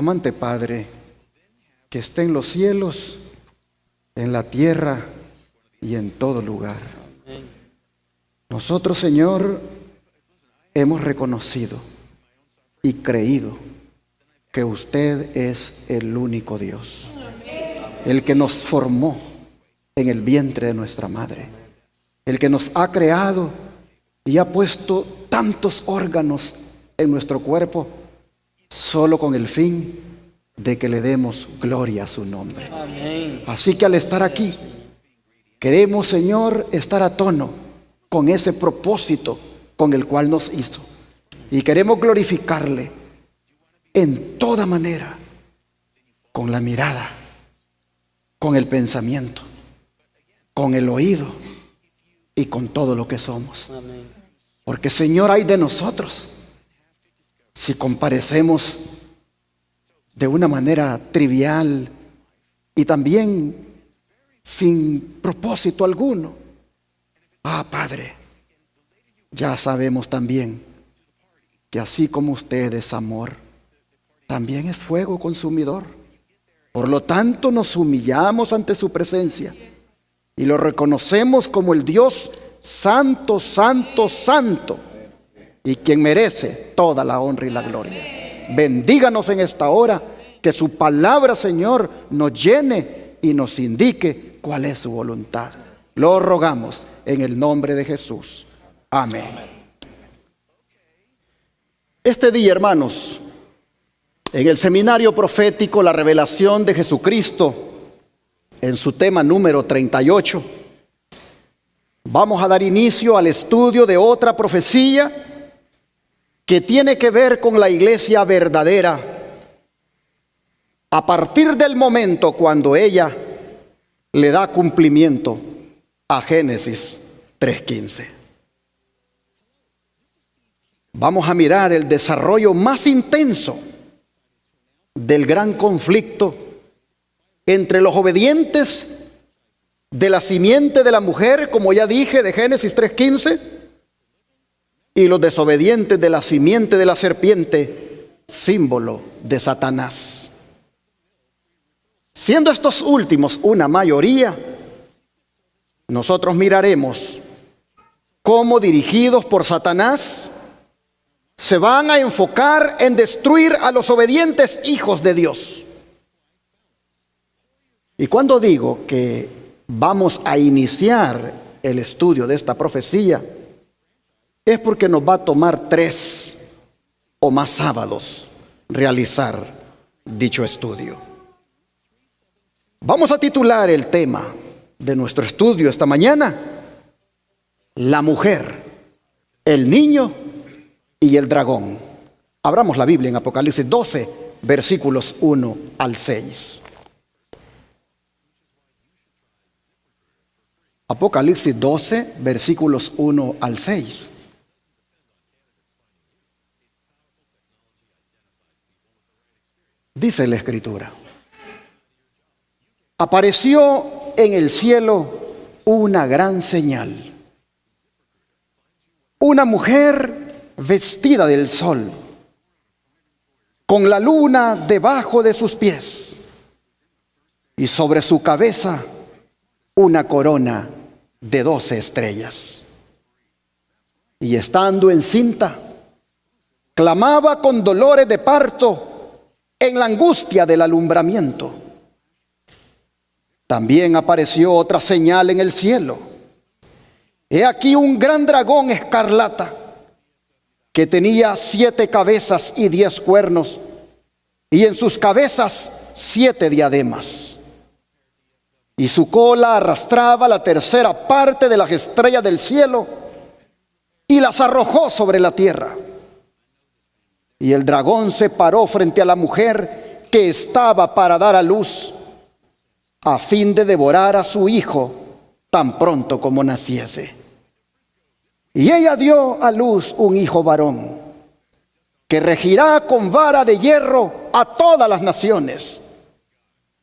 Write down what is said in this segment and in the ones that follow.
Amante Padre, que esté en los cielos, en la tierra y en todo lugar. Nosotros, Señor, hemos reconocido y creído que usted es el único Dios, el que nos formó en el vientre de nuestra madre, el que nos ha creado y ha puesto tantos órganos en nuestro cuerpo solo con el fin de que le demos gloria a su nombre. Amén. Así que al estar aquí, queremos, Señor, estar a tono con ese propósito con el cual nos hizo. Y queremos glorificarle en toda manera, con la mirada, con el pensamiento, con el oído y con todo lo que somos. Amén. Porque, Señor, hay de nosotros si comparecemos de una manera trivial y también sin propósito alguno. Padre, ya sabemos también que así como usted es amor, también es fuego consumidor. Por lo tanto, nos humillamos ante su presencia y lo reconocemos como el Dios santo, santo, santo, y quien merece toda la honra y la gloria. Bendíganos en esta hora, que su palabra, Señor, nos llene y nos indique cuál es su voluntad. Lo rogamos en el nombre de Jesús. Amén. Este día, hermanos, en el seminario profético La Revelación de Jesucristo, en su tema número 38, vamos a dar inicio al estudio de otra profecía que tiene que ver con la iglesia verdadera a partir del momento cuando ella le da cumplimiento a Génesis 3:15. Vamos a mirar el desarrollo más intenso del gran conflicto entre los obedientes de la simiente de la mujer, como ya dije, de Génesis 3:15, y los desobedientes de la simiente de la serpiente, símbolo de Satanás. Siendo estos últimos una mayoría, nosotros miraremos cómo, dirigidos por Satanás, se van a enfocar en destruir a los obedientes hijos de Dios. Y cuando digo que vamos a iniciar el estudio de esta profecía, es porque nos va a tomar 3 o más sábados realizar dicho estudio. Vamos a titular el tema de nuestro estudio esta mañana: la mujer, el niño y el dragón. Abramos la Biblia en Apocalipsis 12, versículos 1 al 6. Apocalipsis 12, versículos 1 al 6. Dice la Escritura: apareció en el cielo una gran señal, una mujer vestida del sol, con la luna debajo de sus pies, y sobre su cabeza una corona de 12 estrellas. Y estando encinta, clamaba con dolores de parto en la angustia del alumbramiento. También apareció otra señal en el cielo. He aquí un gran dragón escarlata, que tenía 7 cabezas y 10 cuernos, y en sus cabezas 7 diademas. Y su cola arrastraba la tercera parte de las estrellas del cielo, y las arrojó sobre la tierra. Y el dragón se paró frente a la mujer que estaba para dar a luz, a fin de devorar a su hijo tan pronto como naciese. Y ella dio a luz un hijo varón, que regirá con vara de hierro a todas las naciones.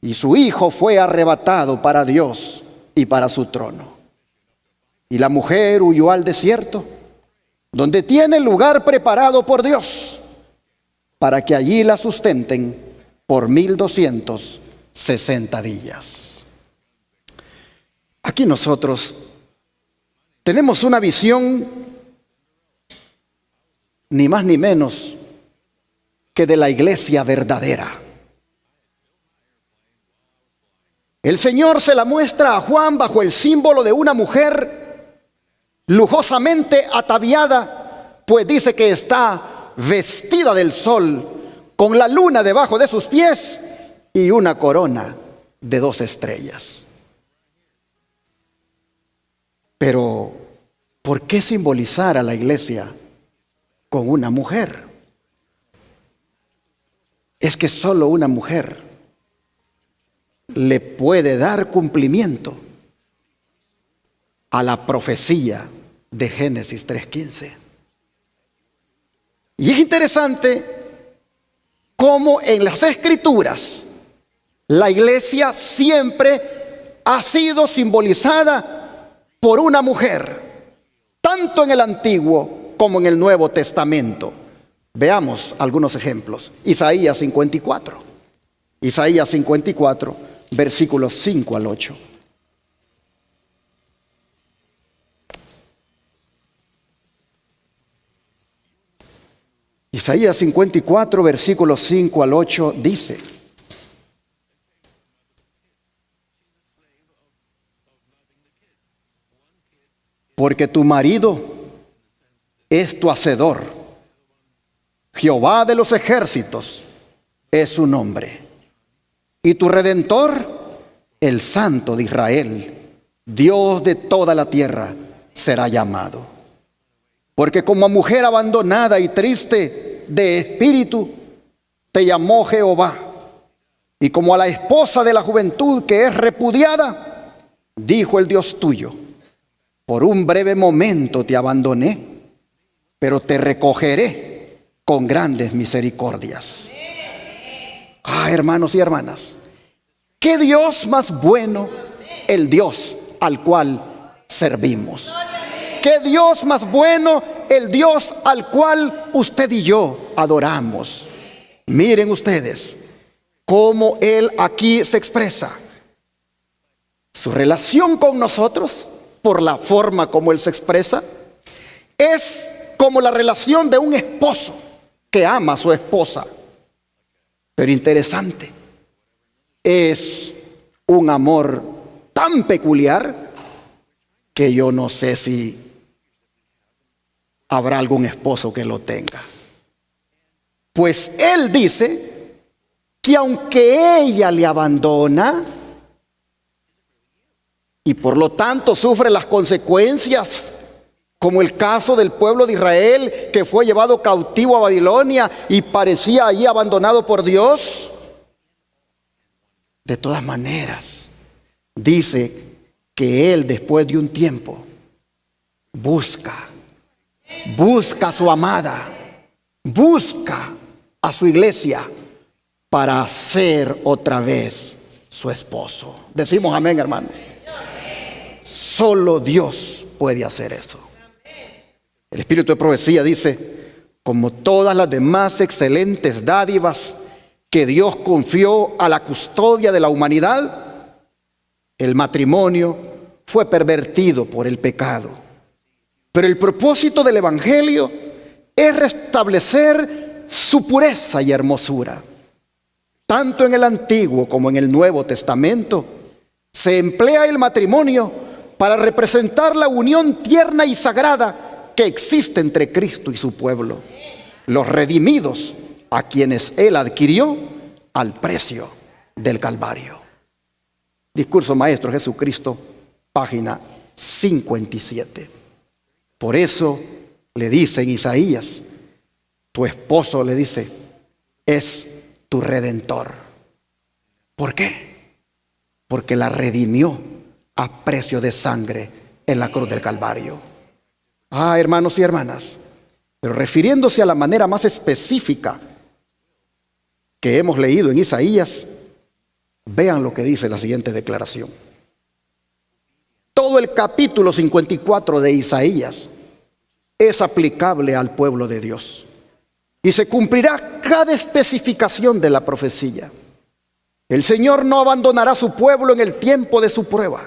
Y su hijo fue arrebatado para Dios y para su trono. Y la mujer huyó al desierto, donde tiene lugar preparado por Dios, para que allí la sustenten por 1260 días. Aquí nosotros tenemos una visión ni más ni menos que de la iglesia verdadera. El Señor se la muestra a Juan bajo el símbolo de una mujer lujosamente ataviada, pues dice que está vestida del sol, con la luna debajo de sus pies y una corona de 2 estrellas. Pero, ¿por qué simbolizar a la iglesia con una mujer? Es que solo una mujer le puede dar cumplimiento a la profecía de Génesis 3:15. Y es interesante cómo en las Escrituras la iglesia siempre ha sido simbolizada por una mujer, tanto en el Antiguo como en el Nuevo Testamento. Veamos algunos ejemplos. Isaías 54. Isaías 54, versículos 5 al 8. Isaías 54, versículos 5 al 8 dice: porque tu marido es tu hacedor, Jehová de los ejércitos es su nombre, y tu redentor, el Santo de Israel, Dios de toda la tierra, será llamado. Porque como a mujer abandonada y triste de espíritu, te llamó Jehová, y como a la esposa de la juventud que es repudiada, dijo el Dios tuyo: por un breve momento te abandoné, pero te recogeré con grandes misericordias. Hermanos y hermanas, ¿qué Dios más bueno el Dios al cual servimos? ¿Qué Dios más bueno el Dios al cual usted y yo adoramos? Miren ustedes cómo Él aquí se expresa. Su relación con nosotros, por la forma como Él se expresa, es como la relación de un esposo que ama a su esposa. Pero interesante, es un amor tan peculiar que yo no sé si habrá algún esposo que lo tenga. Pues Él dice que aunque ella le abandona y por lo tanto sufre las consecuencias, como el caso del pueblo de Israel que fue llevado cautivo a Babilonia y parecía allí abandonado por Dios, de todas maneras dice que Él, después de un tiempo, busca a su amada, busca a su iglesia para ser otra vez su esposo. Decimos amén, hermanos. Solo Dios puede hacer eso. El Espíritu de profecía dice: como todas las demás excelentes dádivas que Dios confió a la custodia de la humanidad, el matrimonio fue pervertido por el pecado. Pero el propósito del Evangelio es restablecer su pureza y hermosura. Tanto en el Antiguo como en el Nuevo Testamento se emplea el matrimonio para representar la unión tierna y sagrada que existe entre Cristo y su pueblo, los redimidos a quienes Él adquirió al precio del Calvario. Discurso Maestro Jesucristo, página 57. Por eso le dice en Isaías, tu esposo, le dice, es tu redentor. ¿Por qué? Porque la redimió a precio de sangre en la cruz del Calvario. Hermanos y hermanas, pero refiriéndose a la manera más específica que hemos leído en Isaías, vean lo que dice la siguiente declaración. Todo el capítulo 54 de Isaías es aplicable al pueblo de Dios. y se cumplirá cada especificación de la profecía. El Señor no abandonará a su pueblo en el tiempo de su prueba.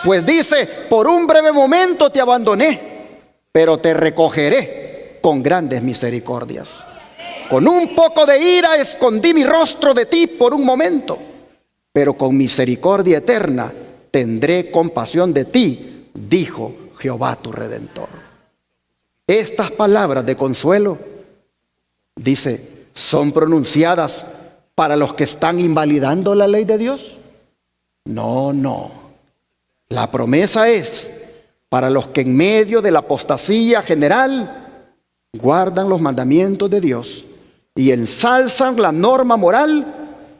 Pues dice, por un breve momento te abandoné, pero te recogeré con grandes misericordias. Con un poco de ira escondí mi rostro de ti por un momento, pero con misericordia eterna tendré compasión de ti, dijo Jehová tu Redentor. Estas palabras de consuelo, dice, ¿son pronunciadas para los que están invalidando la ley de Dios? No, no. La promesa es para los que en medio de la apostasía general guardan los mandamientos de Dios y ensalzan la norma moral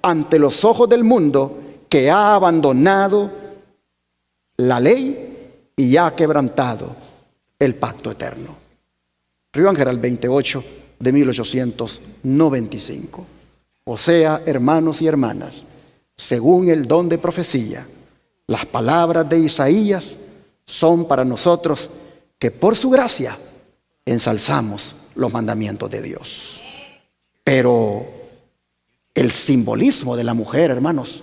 ante los ojos del mundo que ha abandonado la ley y ha quebrantado el pacto eterno. Río Ángel 28 de 1895. O sea, hermanos y hermanas, según el don de profecía, las palabras de Isaías son para nosotros que por su gracia ensalzamos los mandamientos de Dios. Pero el simbolismo de la mujer, hermanos,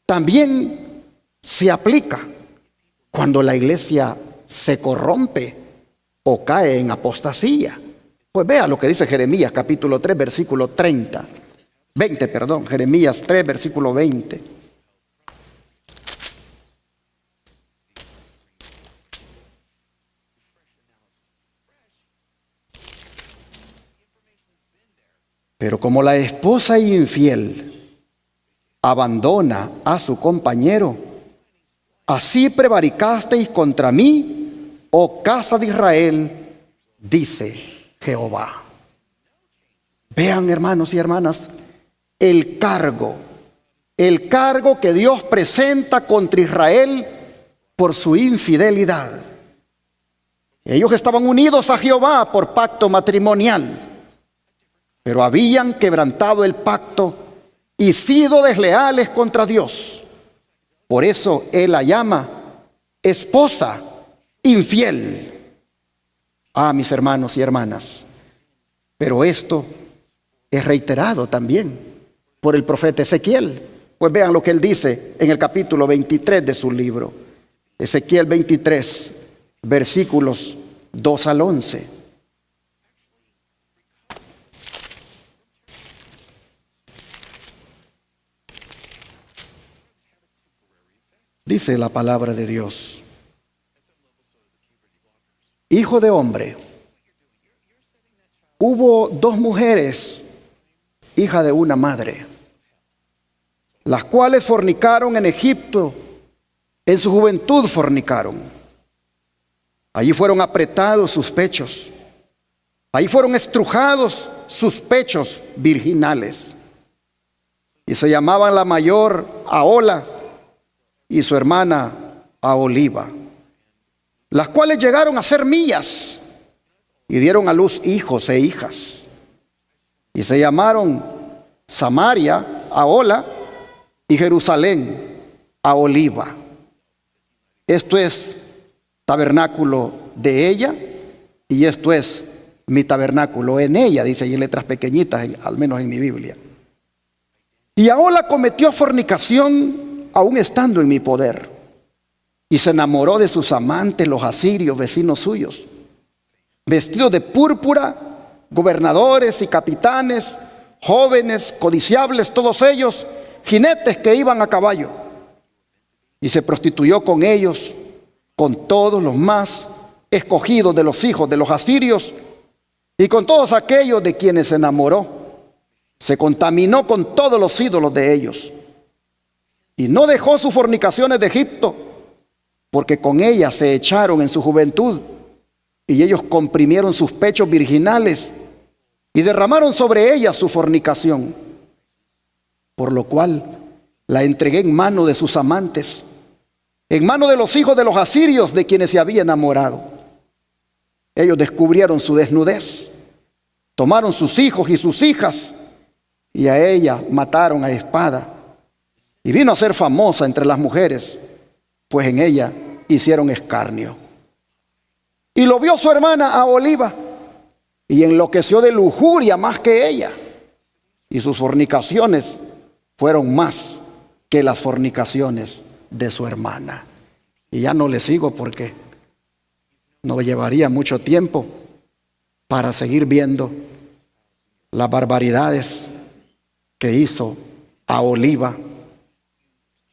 también se aplica cuando la iglesia se corrompe o cae en apostasía. Pues vea lo que dice Jeremías capítulo 3, versículo 20, Jeremías 3, versículo 20. Pero como la esposa infiel abandona a su compañero, así prevaricasteis contra mí, oh casa de Israel, dice Jehová. Vean, hermanos y hermanas, el cargo que Dios presenta contra Israel por su infidelidad. Ellos estaban unidos a Jehová por pacto matrimonial, pero habían quebrantado el pacto y sido desleales contra Dios. Por eso Él la llama esposa infiel. Ah, mis hermanos y hermanas, pero esto es reiterado también por el profeta Ezequiel. Pues vean lo que él dice en el capítulo 23 de su libro. Ezequiel 23, versículos 2 al 11. Dice la palabra de Dios: Hijo de hombre, hubo dos mujeres, hija de una madre, las cuales fornicaron en Egipto, en su juventud fornicaron. Allí fueron apretados sus pechos, ahí fueron estrujados sus pechos virginales. Y se llamaban la mayor Ahola y su hermana Aholiba, las cuales llegaron a ser mías y dieron a luz hijos e hijas. Y se llamaron Samaria Ahola y Jerusalén Aholiba. Esto es tabernáculo de ella y esto es mi tabernáculo en ella, dice ahí en letras pequeñitas, al menos en mi Biblia. Y Ahola cometió fornicación aún estando en mi poder, y se enamoró de sus amantes, los asirios, vecinos suyos, vestidos de púrpura, gobernadores y capitanes, jóvenes, codiciables, todos ellos, jinetes que iban a caballo. Y se prostituyó con ellos, con todos los más escogidos de los hijos de los asirios, y con todos aquellos de quienes se enamoró. Se contaminó con todos los ídolos de ellos. Y no dejó sus fornicaciones de Egipto, porque con ellas se echaron en su juventud, y ellos comprimieron sus pechos virginales y derramaron sobre ellas su fornicación. Por lo cual la entregué en mano de sus amantes, en mano de los hijos de los asirios de quienes se había enamorado. Ellos descubrieron su desnudez, tomaron sus hijos y sus hijas, y a ella mataron a espada. Y vino a ser famosa entre las mujeres, pues en ella hicieron escarnio. Y lo vio su hermana Aholiba, y enloqueció de lujuria más que ella, y sus fornicaciones fueron más que las fornicaciones de su hermana. Y ya no le sigo porque no llevaría mucho tiempo para seguir viendo las barbaridades que hizo Aholiba,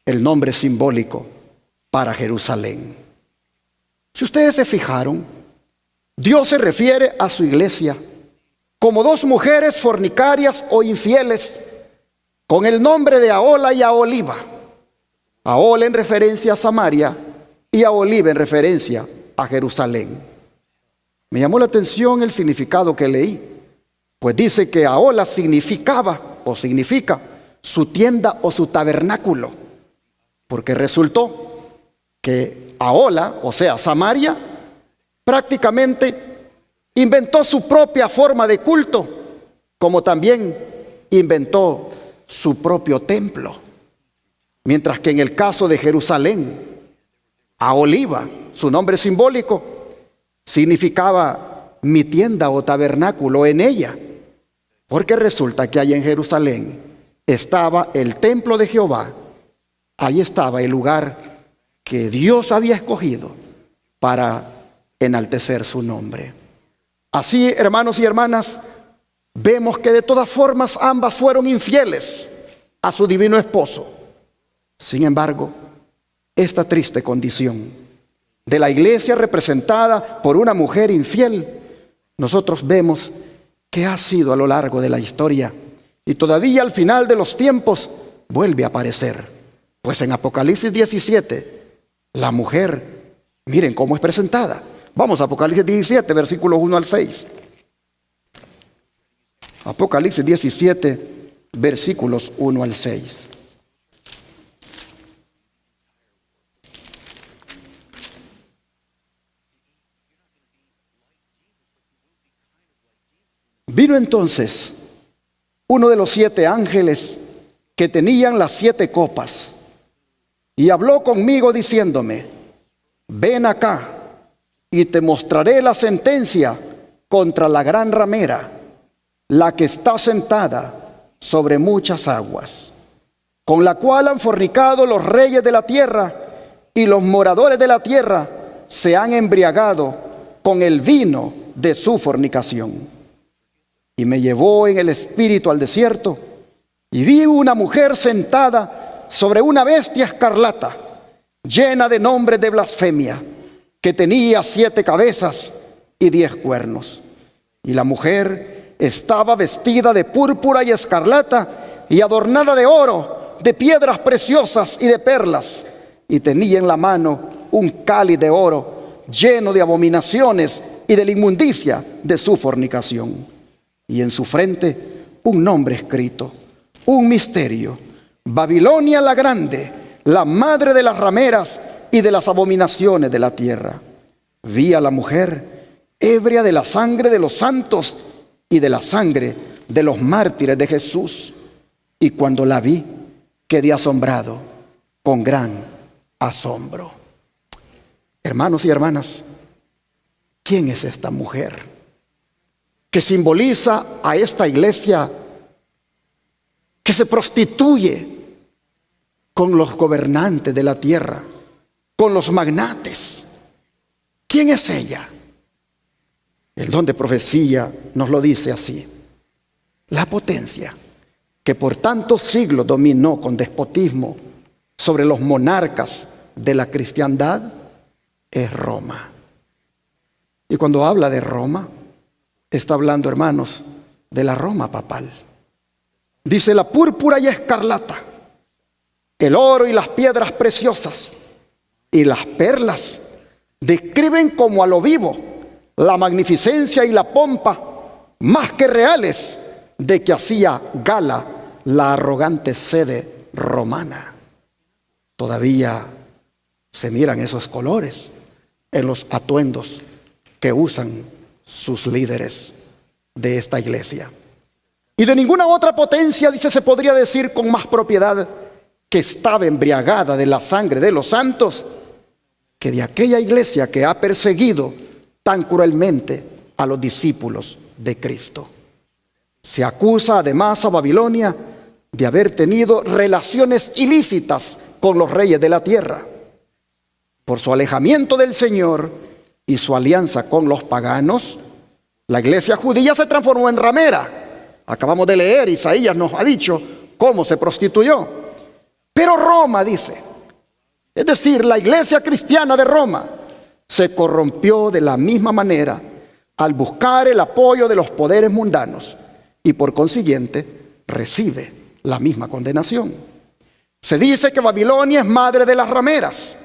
el nombre simbólico para Jerusalén. Si ustedes se fijaron, Dios se refiere a su iglesia como dos mujeres fornicarias o infieles con el nombre de Ahola y Aholiba. Ahola en referencia a Samaria y Aholiba en referencia a Jerusalén. Me llamó la atención el significado que leí, pues dice que Ahola significaba o significa su tienda o su tabernáculo, porque resultó que Ahola, o sea Samaria, prácticamente inventó su propia forma de culto, como también inventó su propio templo. Mientras que en el caso de Jerusalén, Aholiba, su nombre simbólico, significaba mi tienda o tabernáculo en ella, porque resulta que allá en Jerusalén estaba el templo de Jehová. Ahí estaba el lugar que Dios había escogido para enaltecer su nombre. Así, hermanos y hermanas, vemos que de todas formas ambas fueron infieles a su divino esposo. Sin embargo, esta triste condición de la iglesia representada por una mujer infiel, nosotros vemos que ha sido a lo largo de la historia y todavía al final de los tiempos vuelve a aparecer. Pues en Apocalipsis 17, la mujer, miren cómo es presentada. Vamos a Apocalipsis 17, versículos 1 al 6. Apocalipsis 17, versículos 1 al 6. Vino entonces uno de los 7 ángeles que tenían las 7 copas y habló conmigo diciéndome: ven acá y te mostraré la sentencia contra la gran ramera, la que está sentada sobre muchas aguas, con la cual han fornicado los reyes de la tierra, y los moradores de la tierra se han embriagado con el vino de su fornicación. Y me llevó en el espíritu al desierto, y vi una mujer sentada sobre una bestia escarlata, llena de nombres de blasfemia, que tenía 7 cabezas y 10 cuernos. Y la mujer estaba vestida de púrpura y escarlata, y adornada de oro, de piedras preciosas y de perlas, y tenía en la mano un cáliz de oro lleno de abominaciones y de la inmundicia de su fornicación. Y en su frente un nombre escrito, un misterio: Babilonia la grande, la madre de las rameras y de las abominaciones de la tierra. Vi a la mujer ebria de la sangre de los santos y de la sangre de los mártires de Jesús. Y cuando la vi, quedé asombrado con gran asombro. Hermanos y hermanas, ¿quién es esta mujer que simboliza a esta iglesia que se prostituye con los gobernantes de la tierra, con los magnates? ¿Quién es ella? El don de profecía nos lo dice así: la potencia que por tantos siglos dominó con despotismo sobre los monarcas de la cristiandad es Roma. Y cuando habla de Roma, está hablando, hermanos, de la Roma papal. Dice: la púrpura y escarlata, el oro y las piedras preciosas y las perlas describen como a lo vivo la magnificencia y la pompa más que reales de que hacía gala la arrogante sede romana. Todavía se miran esos colores en los atuendos que usan sus líderes de esta iglesia. Y de ninguna otra potencia, dice, se podría decir con más propiedad que estaba embriagada de la sangre de los santos, que de aquella iglesia que ha perseguido tan cruelmente a los discípulos de Cristo. Se acusa además a Babilonia de haber tenido relaciones ilícitas con los reyes de la tierra. Por su alejamiento del Señor y su alianza con los paganos, la iglesia judía se transformó en ramera. Acabamos de leer, Isaías nos ha dicho cómo se prostituyó. Pero Roma, dice, es decir, la iglesia cristiana de Roma, se corrompió de la misma manera al buscar el apoyo de los poderes mundanos y por consiguiente recibe la misma condenación. Se dice que Babilonia es madre de las rameras.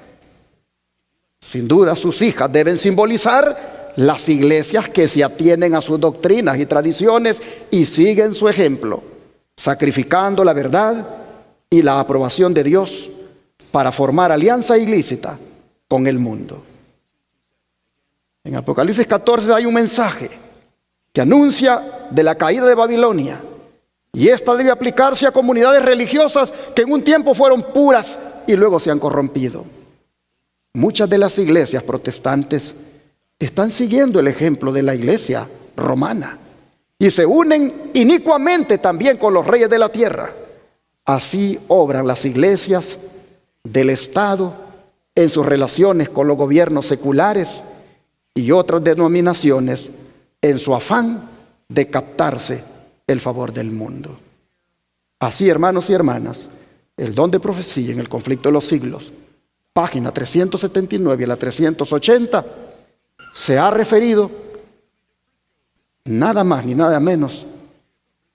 Sin duda sus hijas deben simbolizar las iglesias que se atienen a sus doctrinas y tradiciones y siguen su ejemplo, sacrificando la verdad y la aprobación de Dios para formar alianza ilícita con el mundo. En Apocalipsis 14 hay un mensaje que anuncia de la caída de Babilonia, y esta debe aplicarse a comunidades religiosas que en un tiempo fueron puras y luego se han corrompido. Muchas de las iglesias protestantes están siguiendo el ejemplo de la iglesia romana y se unen inicuamente también con los reyes de la tierra. Así obran las iglesias del Estado en sus relaciones con los gobiernos seculares y otras denominaciones en su afán de captarse el favor del mundo. Así, hermanos y hermanas, el don de profecía en el conflicto de los siglos, página 379 y la 380, se ha referido nada más ni nada menos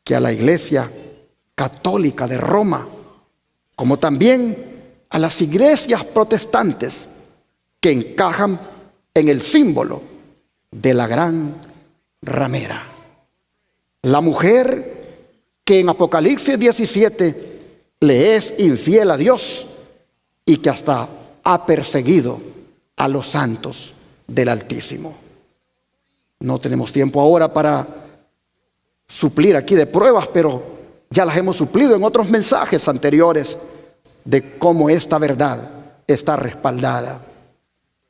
que a la iglesia católica de Roma, como también a las iglesias protestantes que encajan en el símbolo de la gran ramera. La mujer que en Apocalipsis 17 le es infiel a Dios y que hasta ha perseguido a los santos del Altísimo. No tenemos tiempo ahora para suplir aquí de pruebas, pero ya las hemos suplido en otros mensajes anteriores de cómo esta verdad está respaldada.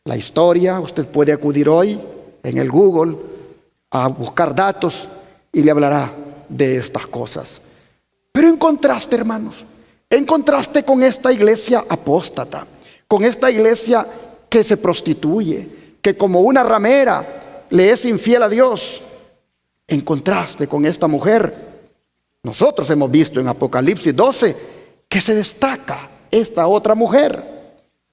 La historia, usted puede acudir hoy en el Google a buscar datos y le hablará de estas cosas. Pero en contraste, hermanos, en contraste con esta iglesia apóstata, con esta iglesia que se prostituye, que como una ramera le es infiel a Dios, en contraste con esta mujer, nosotros hemos visto en Apocalipsis 12 que se destaca esta otra mujer,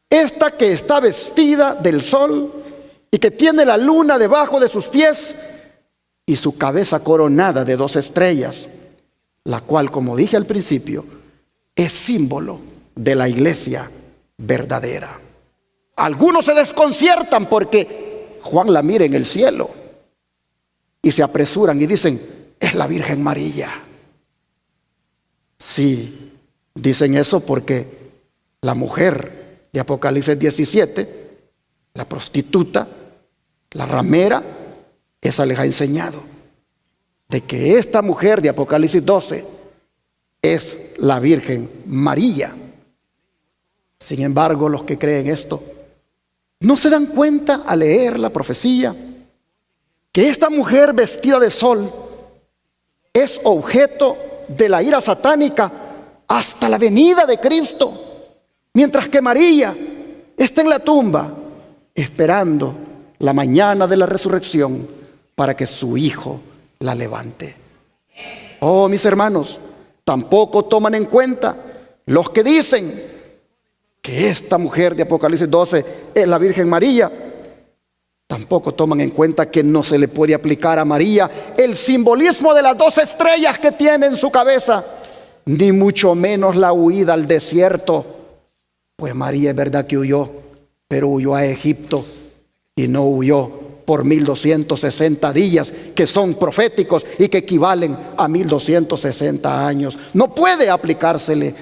esta que está vestida del sol y que tiene la luna debajo de sus pies y su cabeza coronada de 2 estrellas, la cual, como dije al principio, es símbolo de la iglesia verdadera. Algunos se desconciertan porque Juan la mira en el cielo y se apresuran y dicen, es la Virgen María. Sí, dicen eso porque la mujer de Apocalipsis 17, la prostituta, la ramera, esa les ha enseñado de que esta mujer de Apocalipsis 12 es la Virgen María. Sin embargo, los que creen esto no se dan cuenta al leer la profecía que esta mujer vestida de sol es objeto de la ira satánica hasta la venida de Cristo, mientras que María está en la tumba esperando la mañana de la resurrección para que su hijo la levante. Oh, mis hermanos, tampoco toman en cuenta los que dicen que esta mujer de Apocalipsis 12 es la Virgen María. Tampoco toman en cuenta que no se le puede aplicar a María el simbolismo de las 2 estrellas que tiene en su cabeza, ni mucho menos la huida al desierto. Pues María es verdad que huyó, pero huyó a Egipto y no huyó por 1260 días que son proféticos y que equivalen a 1260 años. No puede aplicársele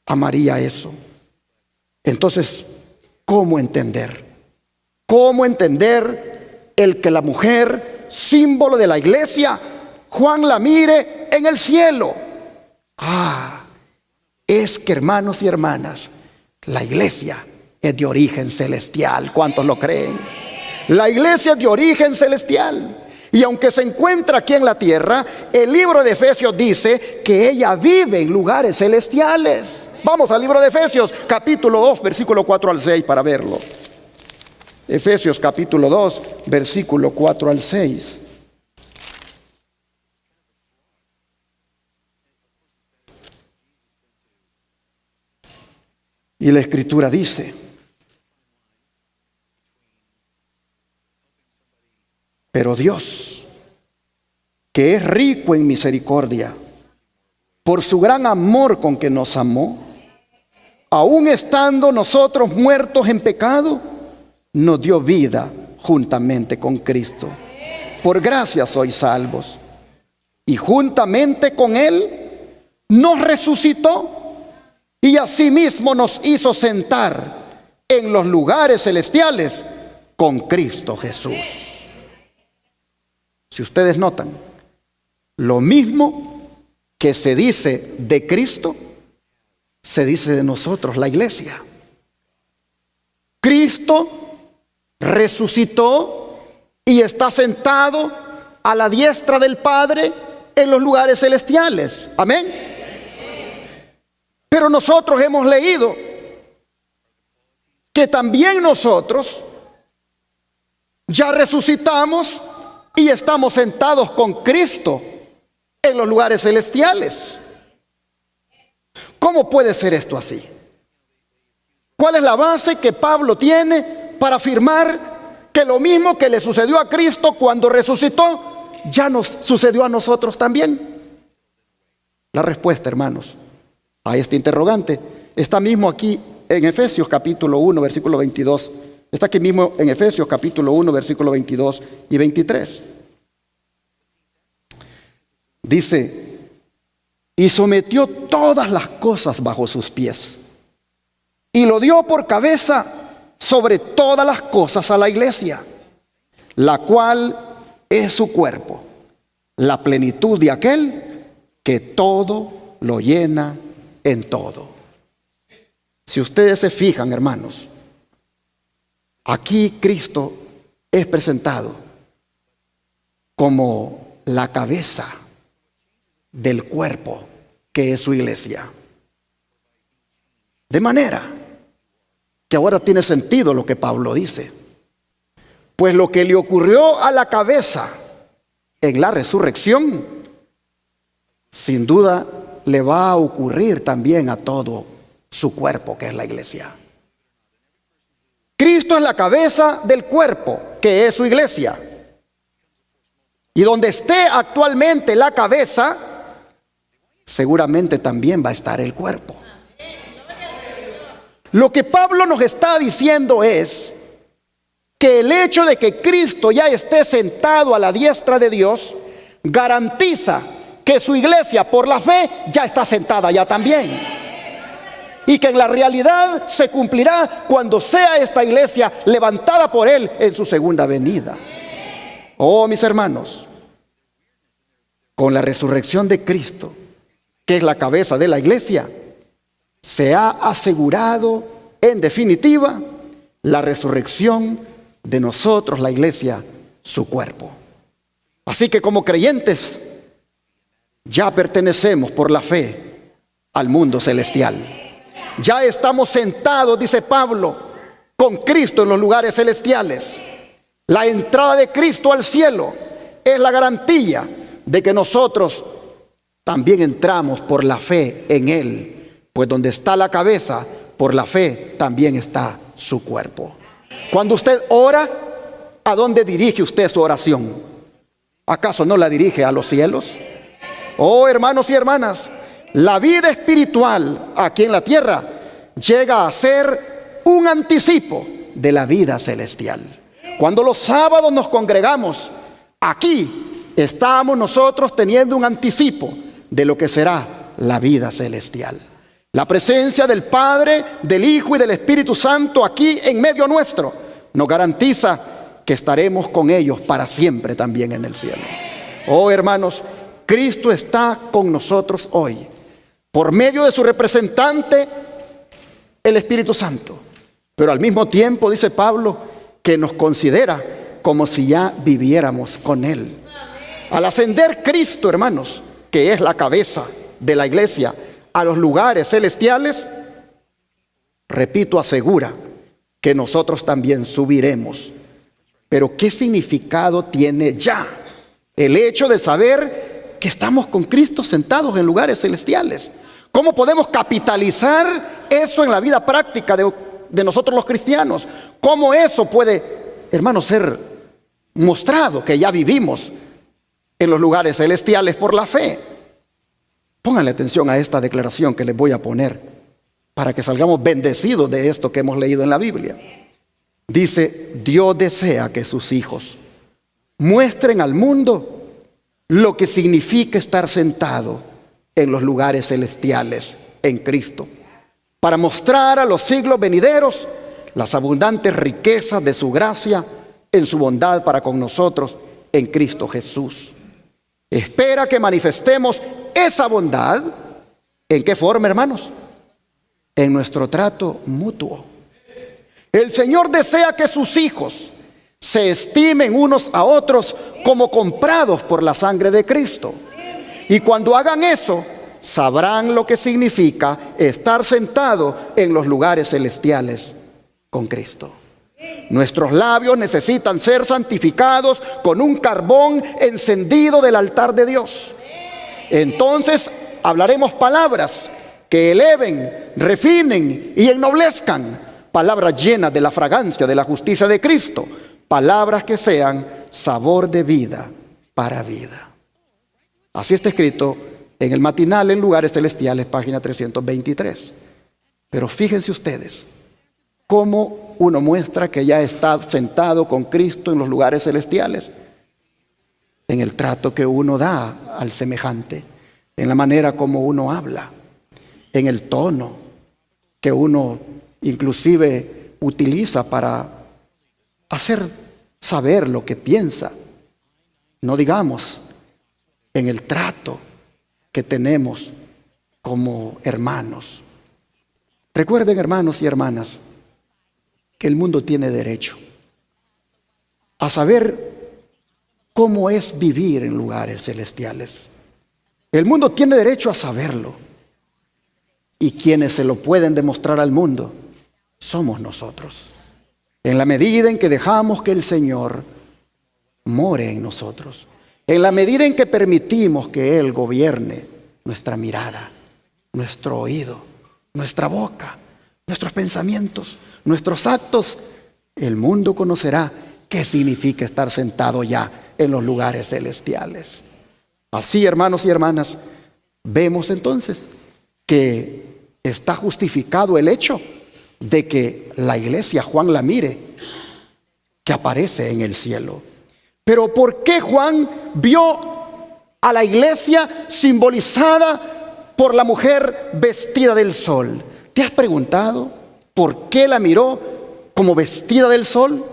a María eso. Entonces, ¿cómo entender? ¿Cómo entender el que la mujer, símbolo de la iglesia, Juan la mire en el cielo? Es que, hermanos y hermanas, la iglesia es de origen celestial. ¿Cuántos lo creen? La iglesia es de origen celestial. Y aunque se encuentra aquí en la tierra, el libro de Efesios dice que ella vive en lugares celestiales. Vamos al libro de Efesios, capítulo 2, versículo 4 al 6 para verlo. Efesios capítulo 2, versículo 4 al 6. Y la escritura dice: pero Dios, que es rico en misericordia, por su gran amor con que nos amó, aun estando nosotros muertos en pecado, nos dio vida juntamente con Cristo. Por gracia sois salvos. Y juntamente con Él nos resucitó y asimismo nos hizo sentar en los lugares celestiales con Cristo Jesús. Si ustedes notan, lo mismo que se dice de Cristo, se dice de nosotros, la iglesia. Cristo resucitó y está sentado a la diestra del Padre en los lugares celestiales. Amén. Pero nosotros hemos leído que también nosotros ya resucitamos y estamos sentados con Cristo en los lugares celestiales. ¿Cómo puede ser esto así? ¿Cuál es la base que Pablo tiene para afirmar que lo mismo que le sucedió a Cristo cuando resucitó, ya nos sucedió a nosotros también? La respuesta, hermanos, a este interrogante está mismo aquí en Efesios capítulo 1, versículo 22. Está aquí mismo en Efesios capítulo 1, versículo 22 y 23. Dice: y sometió todas las cosas bajo sus pies, y lo dio por cabeza sobre todas las cosas a la iglesia, la cual es su cuerpo, la plenitud de aquel que todo lo llena en todo. Si ustedes se fijan, hermanos, aquí Cristo es presentado como la cabeza del cuerpo que es su iglesia. De manera que ahora tiene sentido lo que Pablo dice. Pues lo que le ocurrió a la cabeza en la resurrección, sin duda le va a ocurrir también a todo su cuerpo, que es la iglesia. Cristo es la cabeza del cuerpo, que es su iglesia. Y donde esté actualmente la cabeza, seguramente también va a estar el cuerpo. Lo que Pablo nos está diciendo es que el hecho de que Cristo ya esté sentado a la diestra de Dios garantiza que su iglesia por la fe ya está sentada ya también. Y que en la realidad se cumplirá cuando sea esta iglesia levantada por Él en su segunda venida. Oh, mis hermanos, con la resurrección de Cristo, que es la cabeza de la iglesia, se ha asegurado en definitiva la resurrección de nosotros, la iglesia, su cuerpo. Así que como creyentes ya pertenecemos por la fe al mundo celestial. Ya estamos sentados, dice Pablo, con Cristo en los lugares celestiales. La entrada de Cristo al cielo es la garantía de que nosotros también entramos por la fe en Él. Pues donde está la cabeza, por la fe también está su cuerpo. Cuando usted ora, ¿a dónde dirige usted su oración? ¿Acaso no la dirige a los cielos? Oh, hermanos y hermanas, la vida espiritual aquí en la tierra llega a ser un anticipo de la vida celestial. Cuando los sábados nos congregamos, aquí estamos nosotros teniendo un anticipo de lo que será la vida celestial. La presencia del Padre, del Hijo y del Espíritu Santo aquí en medio nuestro nos garantiza que estaremos con ellos para siempre también en el cielo. Oh, hermanos, Cristo está con nosotros hoy por medio de su representante, el Espíritu Santo. Pero al mismo tiempo dice Pablo que nos considera como si ya viviéramos con Él. Al ascender Cristo, hermanos, que es la cabeza de la iglesia, a los lugares celestiales, repito, asegura que nosotros también subiremos. Pero ¿qué significado tiene ya el hecho de saber que estamos con Cristo sentados en lugares celestiales? ¿Cómo podemos capitalizar eso en la vida práctica de nosotros los cristianos? ¿Cómo eso puede, hermanos, ser mostrado que ya vivimos en los lugares celestiales por la fe? Pónganle atención a esta declaración que les voy a poner para que salgamos bendecidos de esto que hemos leído en la Biblia. Dice: Dios desea que sus hijos muestren al mundo lo que significa estar sentado en los lugares celestiales en Cristo, para mostrar a los siglos venideros las abundantes riquezas de su gracia en su bondad para con nosotros en Cristo Jesús. Espera que manifestemos esa bondad. ¿En qué forma, hermanos? En nuestro trato mutuo. El Señor desea que sus hijos se estimen unos a otros como comprados por la sangre de Cristo. Y cuando hagan eso, sabrán lo que significa estar sentado en los lugares celestiales con Cristo. Nuestros labios necesitan ser santificados con un carbón encendido del altar de Dios. Entonces hablaremos palabras que eleven, refinen y ennoblezcan, palabras llenas de la fragancia de la justicia de Cristo, palabras que sean sabor de vida para vida. Así está escrito en el matinal en lugares celestiales, página 323. Pero fíjense ustedes cómo uno muestra que ya está sentado con Cristo en los lugares celestiales: en el trato que uno da al semejante, en la manera como uno habla, en el tono que uno inclusive utiliza para hacer saber lo que piensa. No digamos en el trato que tenemos como hermanos. Recuerden, hermanos y hermanas, que el mundo tiene derecho a saber cómo es vivir en lugares celestiales. El mundo tiene derecho a saberlo. Y quienes se lo pueden demostrar al mundo somos nosotros, en la medida en que dejamos que el Señor more en nosotros, en la medida en que permitimos que Él gobierne nuestra mirada, nuestro oído, nuestra boca, nuestros pensamientos, nuestros actos. El mundo conocerá qué significa estar sentado ya en los lugares celestiales. Así, hermanos y hermanas, vemos entonces que está justificado el hecho de que la iglesia Juan la mire, que aparece en el cielo. Pero ¿por qué Juan vio a la iglesia simbolizada por la mujer vestida del sol? ¿Te has preguntado por qué la miró como vestida del sol?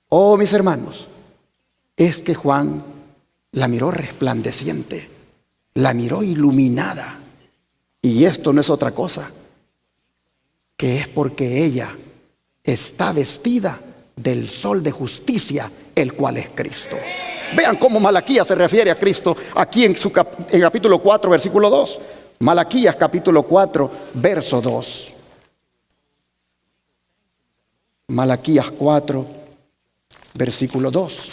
Oh, mis hermanos, es que Juan la miró resplandeciente, la miró iluminada. Y esto no es otra cosa que es porque ella está vestida del sol de justicia, el cual es Cristo. Vean cómo Malaquías se refiere a Cristo aquí en capítulo 4, versículo 2. Malaquías capítulo 4, verso 2. Malaquías 4, versículo 2.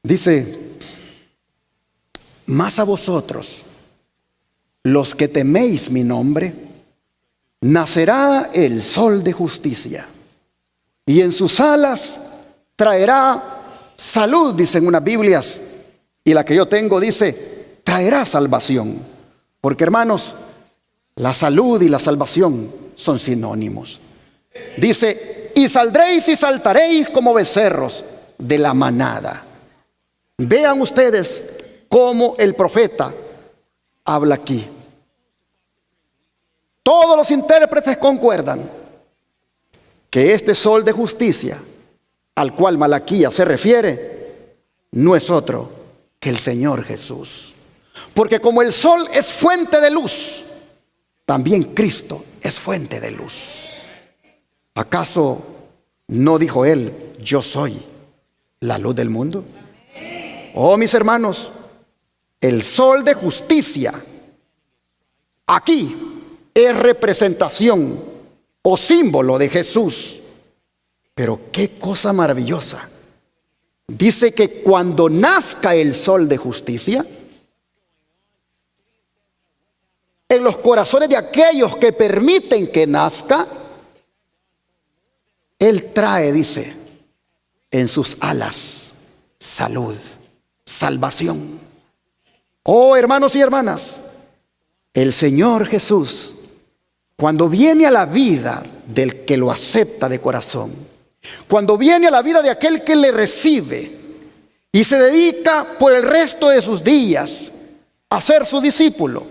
Dice: mas a vosotros, los que teméis mi nombre, nacerá el sol de justicia, y en sus alas traerá salud, dicen unas Biblias, y la que yo tengo dice traerá salvación. Porque, hermanos, la salud y la salvación son sinónimos. Dice: y saldréis y saltaréis como becerros de la manada. Vean ustedes cómo el profeta habla aquí. Todos los intérpretes concuerdan que este sol de justicia al cual Malaquías se refiere no es otro que el Señor Jesús. Porque como el sol es fuente de luz, también Cristo es fuente de luz. ¿Acaso ¿No dijo él, yo soy la luz del mundo? Oh, mis hermanos, el sol de justicia aquí es representación o símbolo de Jesús. Pero qué cosa maravillosa. Dice que cuando nazca el sol de justicia, en los corazones de aquellos que permiten que nazca, Él trae, dice, en sus alas salud, salvación. Oh, hermanos y hermanas, el Señor Jesús, cuando viene a la vida del que lo acepta de corazón, cuando viene a la vida de aquel que le recibe y se dedica por el resto de sus días a ser su discípulo,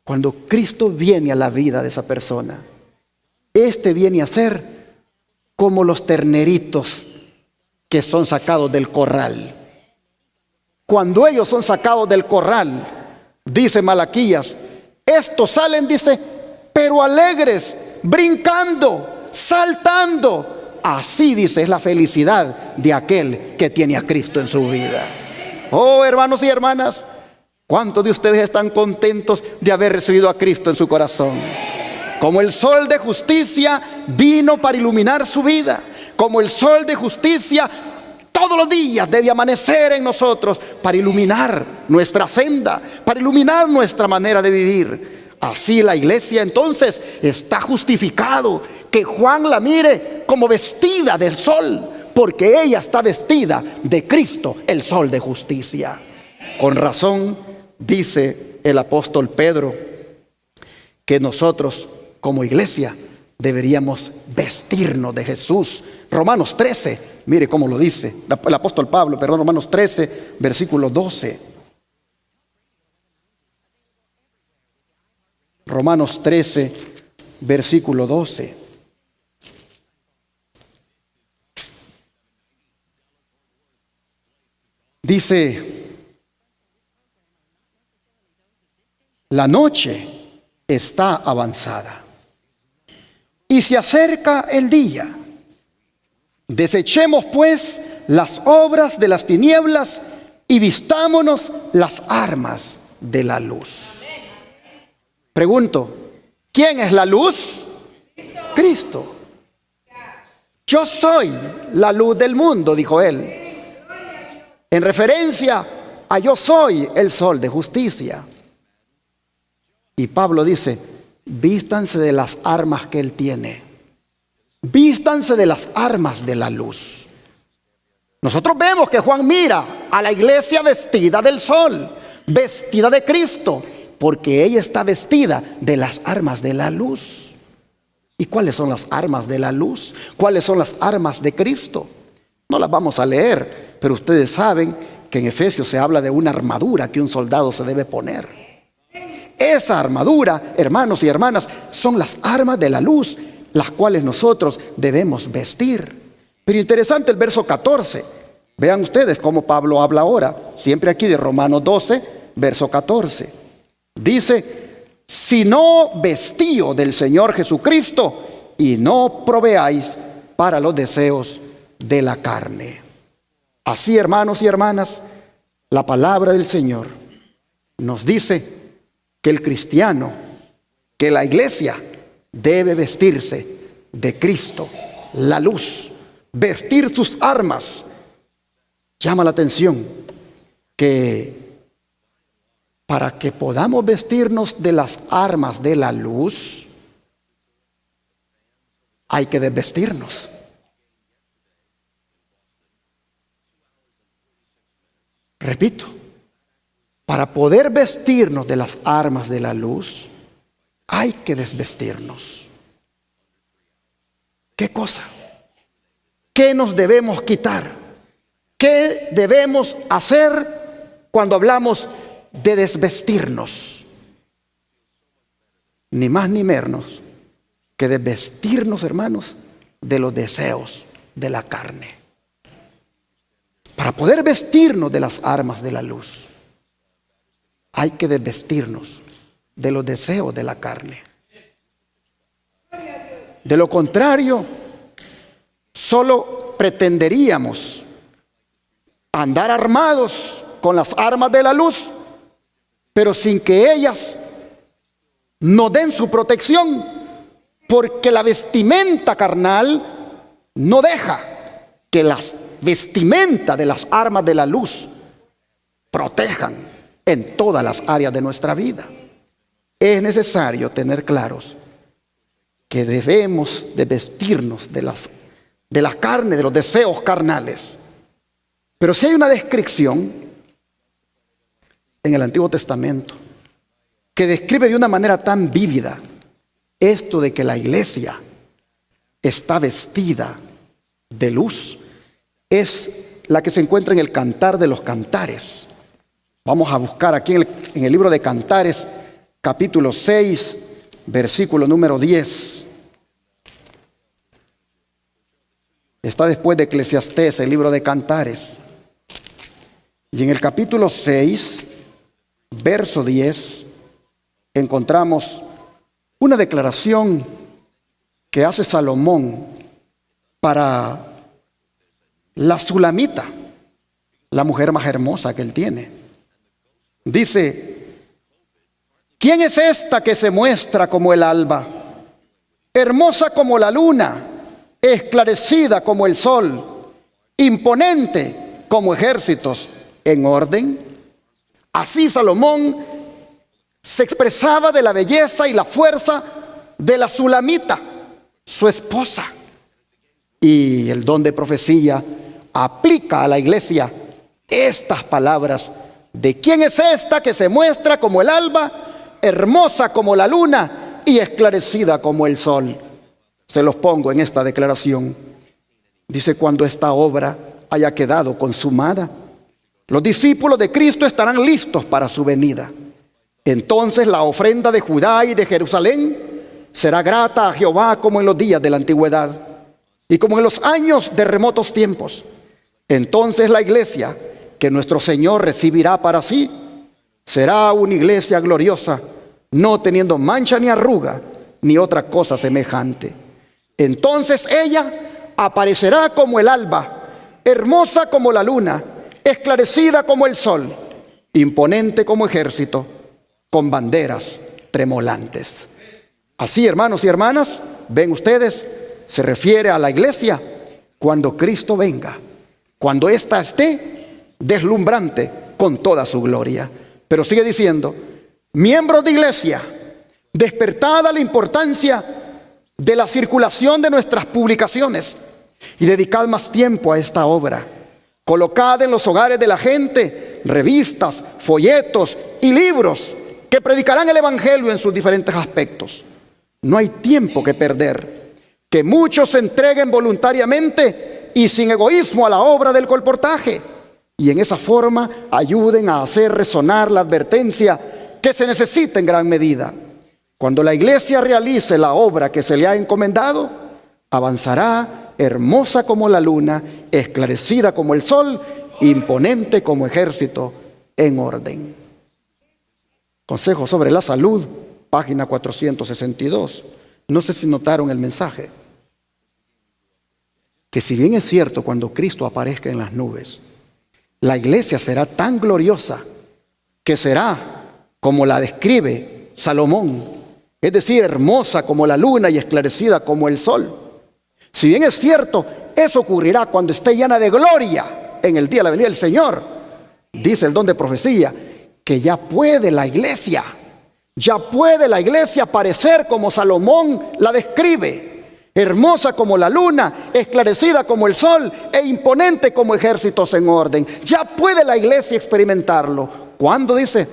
cuando Cristo viene a la vida de esa persona, este viene a ser como los terneritos que son sacados del corral. Cuando ellos son sacados del corral, dice Malaquías, estos salen, dice, pero alegres, brincando, saltando. Así, dice, es la felicidad de aquel que tiene a Cristo en su vida. Oh, hermanos y hermanas, ¿cuántos de ustedes están contentos de haber recibido a Cristo en su corazón? Como el sol de justicia vino para iluminar su vida, como el sol de justicia todos los días debe amanecer en nosotros para iluminar nuestra senda, para iluminar nuestra manera de vivir. Así la iglesia entonces está justificado que Juan la mire como vestida del sol, porque ella está vestida de Cristo, el sol de justicia. Con razón dice el apóstol Pedro que nosotros como iglesia deberíamos vestirnos de Jesús. Romanos 13, mire cómo lo dice el apóstol Pablo, perdón, Romanos 13, versículo 12. Romanos 13, versículo 12. Dice, la noche está avanzada y se acerca el día. Desechemos pues las obras de las tinieblas y vistámonos las armas de la luz. Pregunto, ¿quién es la luz? Cristo. Yo soy la luz del mundo, dijo él, en referencia a yo soy el sol de justicia. Y Pablo dice, vístanse de las armas que él tiene, vístanse de las armas de la luz. Nosotros vemos que Juan mira a la iglesia vestida del sol, vestida de Cristo, porque ella está vestida de las armas de la luz. ¿Y cuáles son las armas de la luz? ¿Cuáles son las armas de Cristo? No las vamos a leer, pero ustedes saben que en Efesios se habla de una armadura que un soldado se debe poner. Esa armadura, hermanos y hermanas, son las armas de la luz, las cuales nosotros debemos vestir. Pero interesante el verso 14. Vean ustedes cómo Pablo habla ahora, siempre aquí de Romanos 12, verso 14. Dice, si no vestío del Señor Jesucristo y no proveáis para los deseos de la carne. Así, hermanos y hermanas, la palabra del Señor nos dice que el cristiano, que la iglesia debe vestirse de Cristo, la luz, vestir sus armas. Llama la atención que para que podamos vestirnos de las armas de la luz, hay que desvestirnos. Repito, para poder vestirnos de las armas de la luz, hay que desvestirnos. ¿Qué cosa? ¿Qué nos debemos quitar? ¿Qué debemos hacer cuando hablamos de desvestirnos? Ni más ni menos que desvestirnos, hermanos, de los deseos de la carne. Para poder vestirnos de las armas de la luz, hay que desvestirnos de los deseos de la carne. De lo contrario, solo pretenderíamos andar armados con las armas de la luz, pero sin que ellas nos den su protección, porque la vestimenta carnal no deja que las vestimentas de las armas de la luz protejan en todas las áreas de nuestra vida. Es necesario tener claros que debemos de vestirnos de la carne, de los deseos carnales. Pero si hay una descripción en el Antiguo Testamento que describe de una manera tan vívida esto de que la iglesia está vestida de luz, es la que se encuentra en el Cantar de los Cantares. Vamos a buscar aquí en el libro de Cantares, capítulo 6, versículo número 10. Está después de Eclesiastés, el libro de Cantares. Y en el capítulo 6, verso 10, encontramos una declaración que hace Salomón para la Sulamita, la mujer más hermosa que él tiene. Dice: ¿quién es esta que se muestra como el alba, hermosa como la luna, esclarecida como el sol, imponente como ejércitos en orden? Así Salomón se expresaba de la belleza y la fuerza de la Sulamita, su esposa. Y el don de profecía aplica a la iglesia estas palabras de quién es esta que se muestra como el alba, hermosa como la luna y esclarecida como el sol. Se los pongo en esta declaración. Dice: cuando esta obra haya quedado consumada, los discípulos de Cristo estarán listos para su venida. Entonces la ofrenda de Judá y de Jerusalén será grata a Jehová como en los días de la antigüedad y como en los años de remotos tiempos. Entonces la iglesia que nuestro Señor recibirá para sí será una iglesia gloriosa, no teniendo mancha ni arruga ni otra cosa semejante. Entonces ella aparecerá como el alba, hermosa como la luna, esclarecida como el sol, imponente como ejército, con banderas tremolantes. Así, hermanos y hermanas, ven ustedes, se refiere a la iglesia cuando Cristo venga, cuando ésta esté deslumbrante con toda su gloria. Pero sigue diciendo: miembros de iglesia, despertada la importancia de la circulación de nuestras publicaciones y dedicad más tiempo a esta obra. Colocad en los hogares de la gente revistas, folletos y libros que predicarán el evangelio en sus diferentes aspectos. No hay tiempo que perder. Que muchos se entreguen voluntariamente y sin egoísmo a la obra del colportaje, y en esa forma ayuden a hacer resonar la advertencia que se necesita en gran medida. Cuando la iglesia realice la obra que se le ha encomendado, avanzará hermosa como la luna, esclarecida como el sol, imponente como ejército en orden. Consejo sobre la salud, página 462. No sé si notaron el mensaje. Que si bien es cierto, cuando Cristo aparezca en las nubes, la iglesia será tan gloriosa que será como la describe Salomón, es decir, hermosa como la luna y esclarecida como el sol. Si bien es cierto, eso ocurrirá cuando esté llena de gloria en el día de la venida del Señor. Dice el don de profecía que ya puede la iglesia parecer como Salomón la describe, hermosa como la luna, esclarecida como el sol e imponente como ejércitos en orden. Ya puede la iglesia experimentarlo. ¿Cuándo? Dice,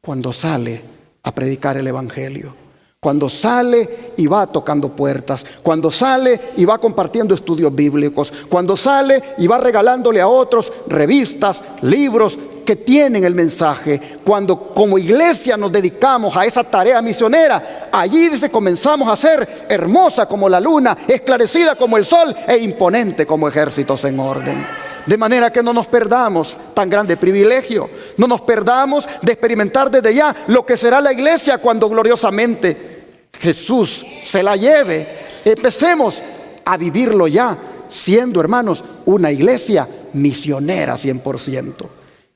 cuando sale a predicar el evangelio, cuando sale y va tocando puertas, cuando sale y va compartiendo estudios bíblicos, cuando sale y va regalándole a otros revistas, libros que tienen el mensaje. Cuando como iglesia nos dedicamos a esa tarea misionera, allí dice, comenzamos a ser hermosa como la luna, esclarecida como el sol e imponente como ejércitos en orden. De manera que no nos perdamos tan grande privilegio, no nos perdamos de experimentar desde ya lo que será la iglesia cuando gloriosamente Jesús se la lleve. Empecemos a vivirlo ya siendo, hermanos, una iglesia misionera 100%.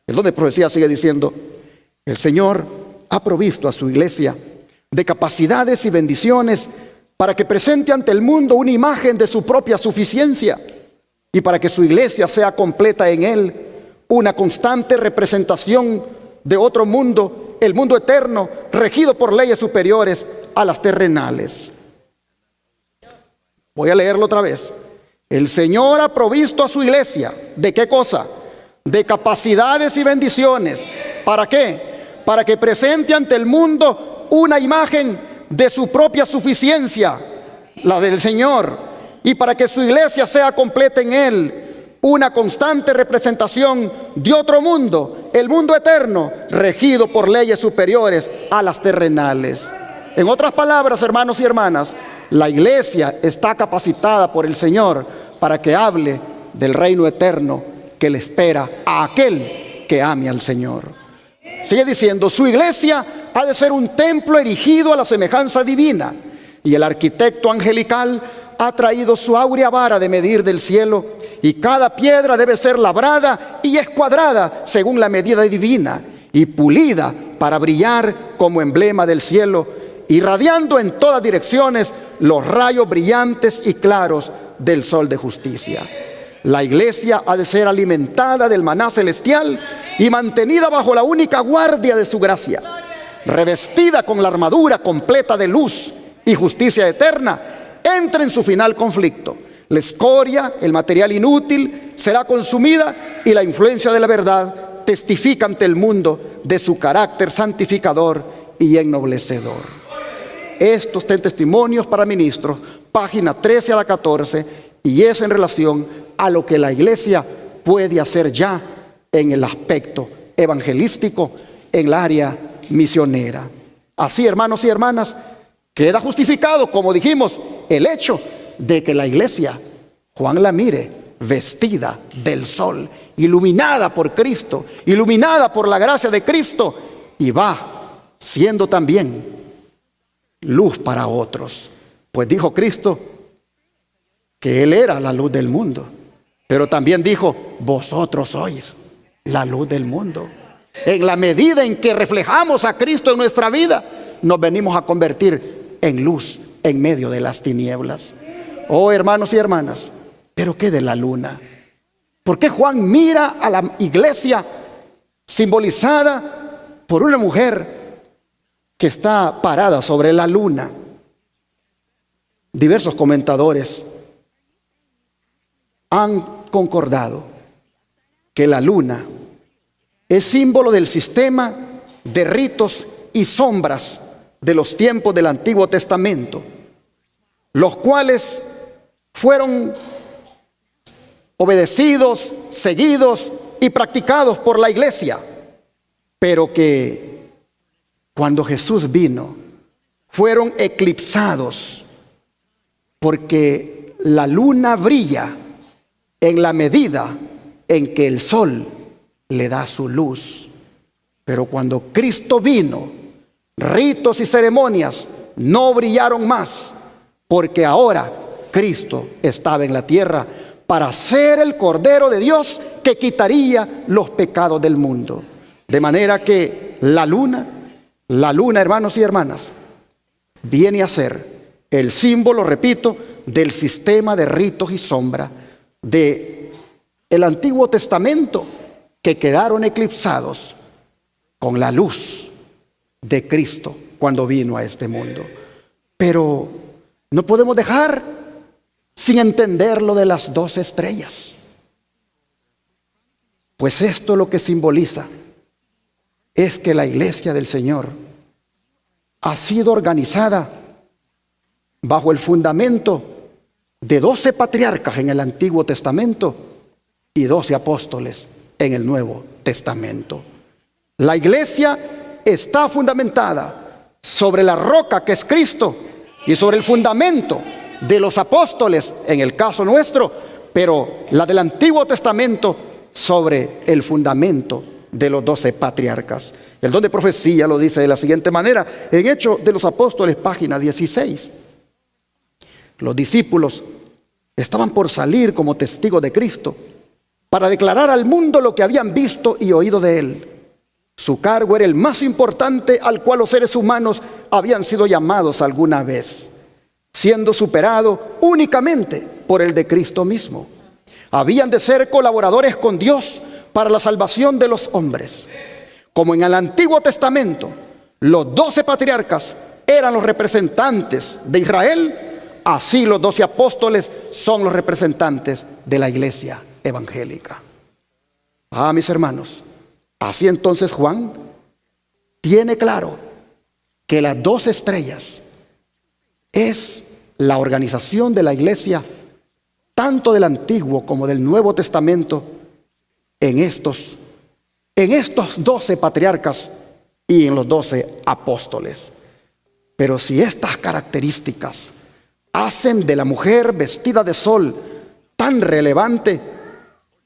El don de profecía sigue diciendo: el Señor ha provisto a su iglesia de capacidades y bendiciones para que presente ante el mundo una imagen de su propia suficiencia y para que su iglesia sea completa en Él, una constante representación de otro mundo, el mundo eterno, regido por leyes superiores a las terrenales. Voy a leerlo otra vez. El Señor ha provisto a su iglesia, ¿de qué cosa? De capacidades y bendiciones. ¿Para qué? Para que presente ante el mundo una imagen de su propia suficiencia, la del Señor, y para que su iglesia sea completa en Él, una constante representación de otro mundo, el mundo eterno, regido por leyes superiores a las terrenales. En otras palabras, hermanos y hermanas, la iglesia está capacitada por el Señor para que hable del reino eterno que le espera a aquel que ame al Señor. Sigue diciendo: su iglesia ha de ser un templo erigido a la semejanza divina, y el arquitecto angelical ha traído su áurea vara de medir del cielo, y cada piedra debe ser labrada y escuadrada según la medida divina, y pulida para brillar como emblema del cielo, irradiando en todas direcciones los rayos brillantes y claros del sol de justicia. La iglesia ha de ser alimentada del maná celestial y mantenida bajo la única guardia de su gracia, revestida con la armadura completa de luz y justicia eterna. Entra en su final conflicto. La escoria, el material inútil, será consumida, y la influencia de la verdad testifica ante el mundo de su carácter santificador y ennoblecedor. Estos testimonios para ministros, página 13 a la 14, y es en relación a lo que la iglesia puede hacer ya en el aspecto evangelístico, en el área misionera. Así, hermanos y hermanas, queda justificado, como dijimos, el hecho de que la iglesia, Juan la mire vestida del sol, iluminada por Cristo, iluminada por la gracia de Cristo, y va siendo también luz para otros. Pues dijo Cristo que Él era la luz del mundo, pero también dijo: vosotros sois la luz del mundo. En la medida en que reflejamos a Cristo en nuestra vida, nos venimos a convertir en luz en medio de las tinieblas. Oh, hermanos y hermanas, pero ¿qué de la luna? ¿Por qué Juan mira a la iglesia simbolizada por una mujer que está parada sobre la luna? Diversos comentadores han concordado que la luna es símbolo del sistema de ritos y sombras de los tiempos del Antiguo Testamento, los cuales fueron obedecidos, seguidos y practicados por la iglesia, pero que cuando Jesús vino fueron eclipsados, porque la luna brilla en la medida en que el sol le da su luz. Pero cuando Cristo vino, ritos y ceremonias no brillaron más, porque ahora Cristo estaba en la tierra para ser el Cordero de Dios que quitaría los pecados del mundo. De manera que la luna, hermanos y hermanas, viene a ser el símbolo, repito, del sistema de ritos y sombra de el Antiguo Testamento, que quedaron eclipsados con la luz de Cristo cuando vino a este mundo. Pero no podemos dejar sin entender lo de las 12 estrellas, pues esto lo que simboliza es que la iglesia del Señor ha sido organizada bajo el fundamento de 12 patriarcas en el Antiguo Testamento y 12 apóstoles en el Nuevo Testamento. La iglesia está fundamentada sobre la roca que es Cristo y sobre el fundamento de los apóstoles en el caso nuestro, pero la del Antiguo Testamento sobre el fundamento de los 12 patriarcas. El don de profecía lo dice de la siguiente manera en Hechos de los Apóstoles, página 16. Los discípulos Estaban por salir como testigos de Cristo para declarar al mundo lo que habían visto y oído de Él. Su cargo era el más importante al cual los seres humanos habían sido llamados alguna vez, siendo superado únicamente por el de Cristo mismo. Habían de ser colaboradores con Dios para la salvación de los hombres. Como en el Antiguo Testamento, los 12 patriarcas eran los representantes de Israel, así los 12 apóstoles son los representantes de la iglesia evangélica. Mis hermanos, así entonces Juan tiene claro que las 12 estrellas es la organización de la iglesia, tanto del Antiguo como del Nuevo Testamento, en estos 12 patriarcas y en los 12 apóstoles. Pero si estas características hacen de la mujer vestida de sol tan relevante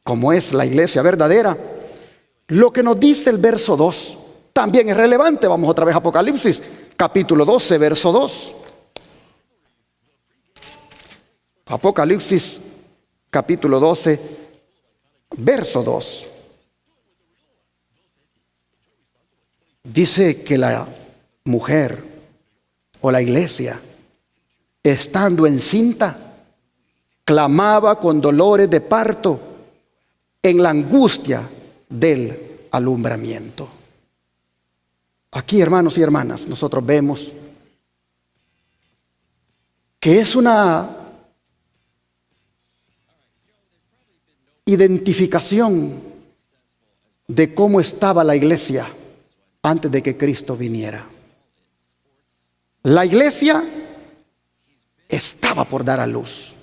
como es la iglesia verdadera, lo que nos dice el verso 2 también es relevante. Vamos otra vez a Apocalipsis, capítulo 12, verso 2. Apocalipsis, capítulo 12, verso 2. Dice que la mujer o la iglesia, estando encinta, clamaba con dolores de parto en la angustia del alumbramiento. Aquí, hermanos y hermanas, nosotros vemos que es una identificación de cómo estaba la iglesia antes de que Cristo viniera. La iglesia estaba por dar a luz.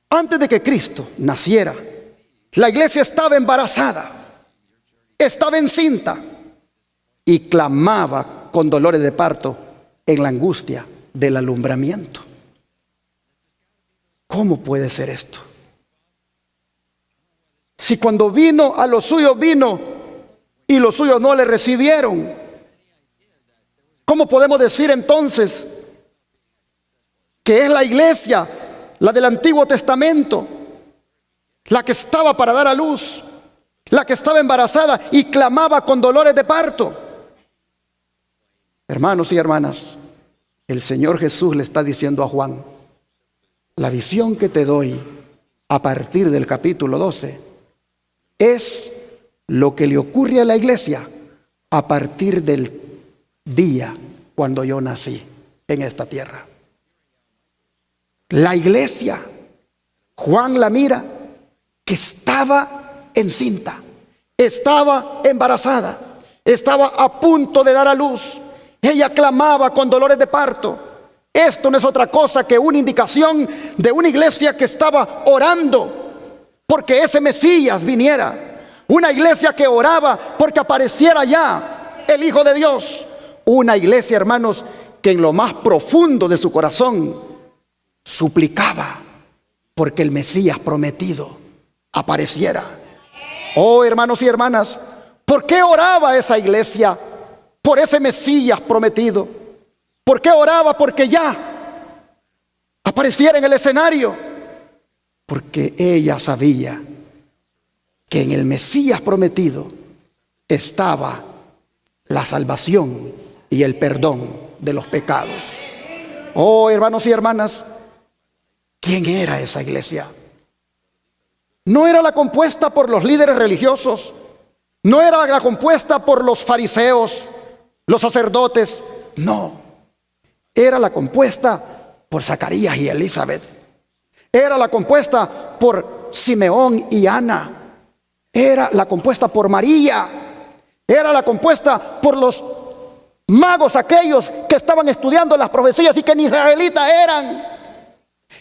Antes de que Cristo naciera, la iglesia estaba embarazada, estaba encinta y clamaba con dolores de parto en la angustia del alumbramiento. ¿Cómo puede ser esto? Si cuando vino a los suyos vino y los suyos no le recibieron, ¿cómo podemos decir entonces que es la iglesia, la del Antiguo Testamento, la que estaba para dar a luz, la que estaba embarazada y clamaba con dolores de parto? Hermanos y hermanas, el Señor Jesús le está diciendo a Juan: la visión que te doy a partir del capítulo 12 es lo que le ocurre a la iglesia a partir del día cuando yo nací en esta tierra. La iglesia, Juan la mira que estaba encinta, estaba embarazada, estaba a punto de dar a luz. Ella clamaba con dolores de parto. Esto no es otra cosa que una indicación de una iglesia que estaba orando porque ese Mesías viniera. Una iglesia que oraba porque apareciera ya el Hijo de Dios. Una iglesia, hermanos, que en lo más profundo de su corazón suplicaba porque el Mesías prometido apareciera. Oh, hermanos y hermanas, ¿por qué oraba esa iglesia por ese Mesías prometido? ¿Por qué oraba porque ya apareciera en el escenario? Porque ella sabía que en el Mesías prometido estaba la salvación y el perdón de los pecados. Oh, hermanos y hermanas, ¿quién era esa iglesia? No era la compuesta por los líderes religiosos, no era la compuesta por los fariseos, los sacerdotes, no. Era la compuesta por Zacarías y Elizabeth. Era la compuesta por Simeón y Ana. Era la compuesta por María. Era la compuesta por los magos aquellos que estaban estudiando las profecías y que ni israelitas eran.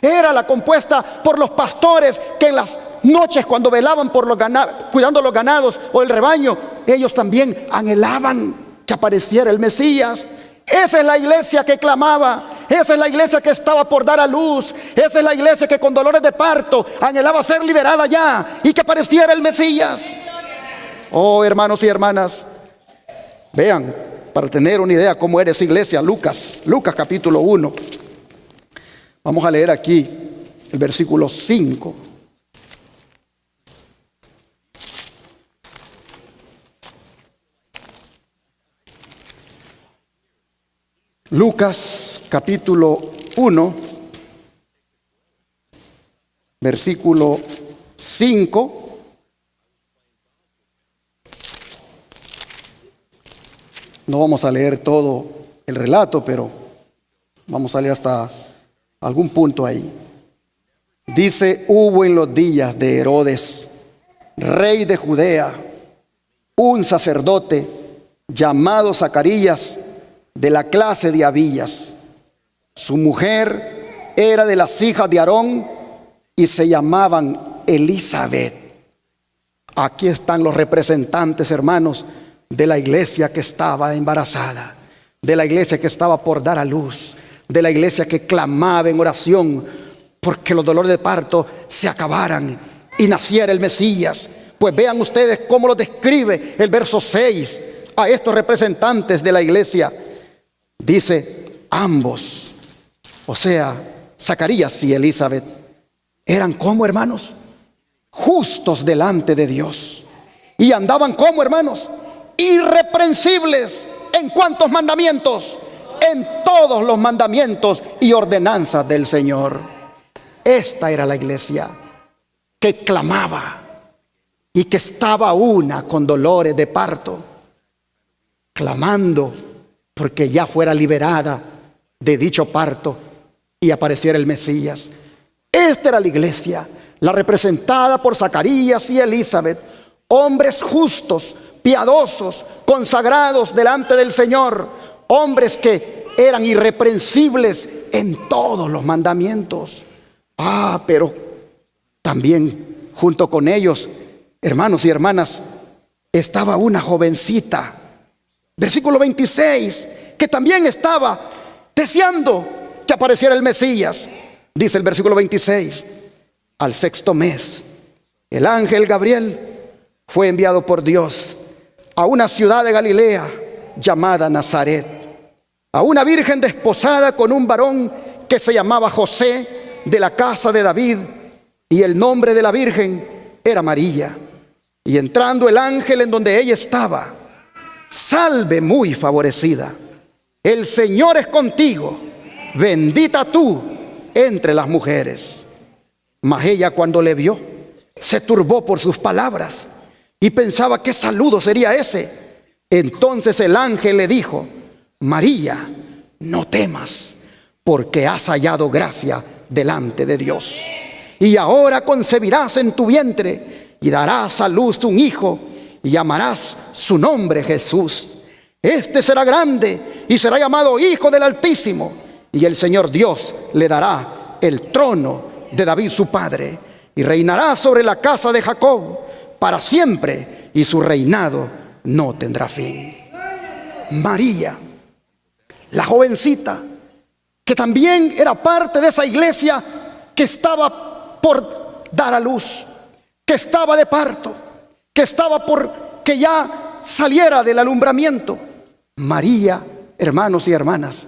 Era la compuesta por los pastores que en las noches cuando velaban por los cuidando los ganados o el rebaño, ellos también anhelaban que apareciera el Mesías. Esa es la iglesia que clamaba, esa es la iglesia que estaba por dar a luz, esa es la iglesia que con dolores de parto anhelaba ser liberada ya y que apareciera el Mesías. Oh, hermanos y hermanas, vean, para tener una idea cómo era esa iglesia, Lucas capítulo 1. Vamos a leer aquí el versículo 5. Lucas capítulo 1, versículo 5. No vamos a leer todo el relato, pero vamos a leer hasta algún punto ahí. Dice: hubo en los días de Herodes, rey de Judea, un sacerdote llamado Zacarías, de la clase de Abías. Su mujer era de las hijas de Aarón y se llamaban Elizabeth. Aquí están los representantes, hermanos, de la iglesia que estaba embarazada, de la iglesia que estaba por dar a luz, de la iglesia que clamaba en oración porque los dolores de parto se acabaran y naciera el Mesías. Pues vean ustedes cómo lo describe el verso 6 a estos representantes de la iglesia. Dice: ambos, o sea, Zacarías y Elizabeth, eran como, hermanos, justos delante de Dios, y andaban como, hermanos, irreprensibles. ¿En cuántos mandamientos? En todos los mandamientos y ordenanzas del Señor. Esta era la iglesia que clamaba y que estaba una con dolores de parto, clamando porque ya fuera liberada de dicho parto y apareciera el Mesías. Esta era la iglesia, la representada por Zacarías y Elizabeth, hombres justos, piadosos, consagrados delante del Señor, hombres que eran irreprensibles en todos los mandamientos. Pero también junto con ellos, hermanos y hermanas, estaba una jovencita, versículo 26, que también estaba deseando que apareciera el Mesías. Dice el versículo 26: al sexto mes, el ángel Gabriel fue enviado por Dios a una ciudad de Galilea llamada Nazaret, a una virgen desposada con un varón que se llamaba José, de la casa de David, y el nombre de la virgen era María. Y entrando el ángel en donde ella estaba, salve muy favorecida, el Señor es contigo, bendita tú entre las mujeres. Mas ella, cuando le vio, se turbó por sus palabras y pensaba: ¿qué saludo sería ese? Entonces el ángel le dijo: María, no temas, porque has hallado gracia delante de Dios. Y ahora concebirás en tu vientre y darás a luz un hijo, y llamarás su nombre Jesús. Este será grande y será llamado Hijo del Altísimo, y el Señor Dios le dará el trono de David su padre, y reinará sobre la casa de Jacob para siempre, y su reinado no tendrá fin. María, la jovencita, que también era parte de esa iglesia que estaba por dar a luz, que estaba de parto, que estaba por que ya saliera del alumbramiento. María, hermanos y hermanas,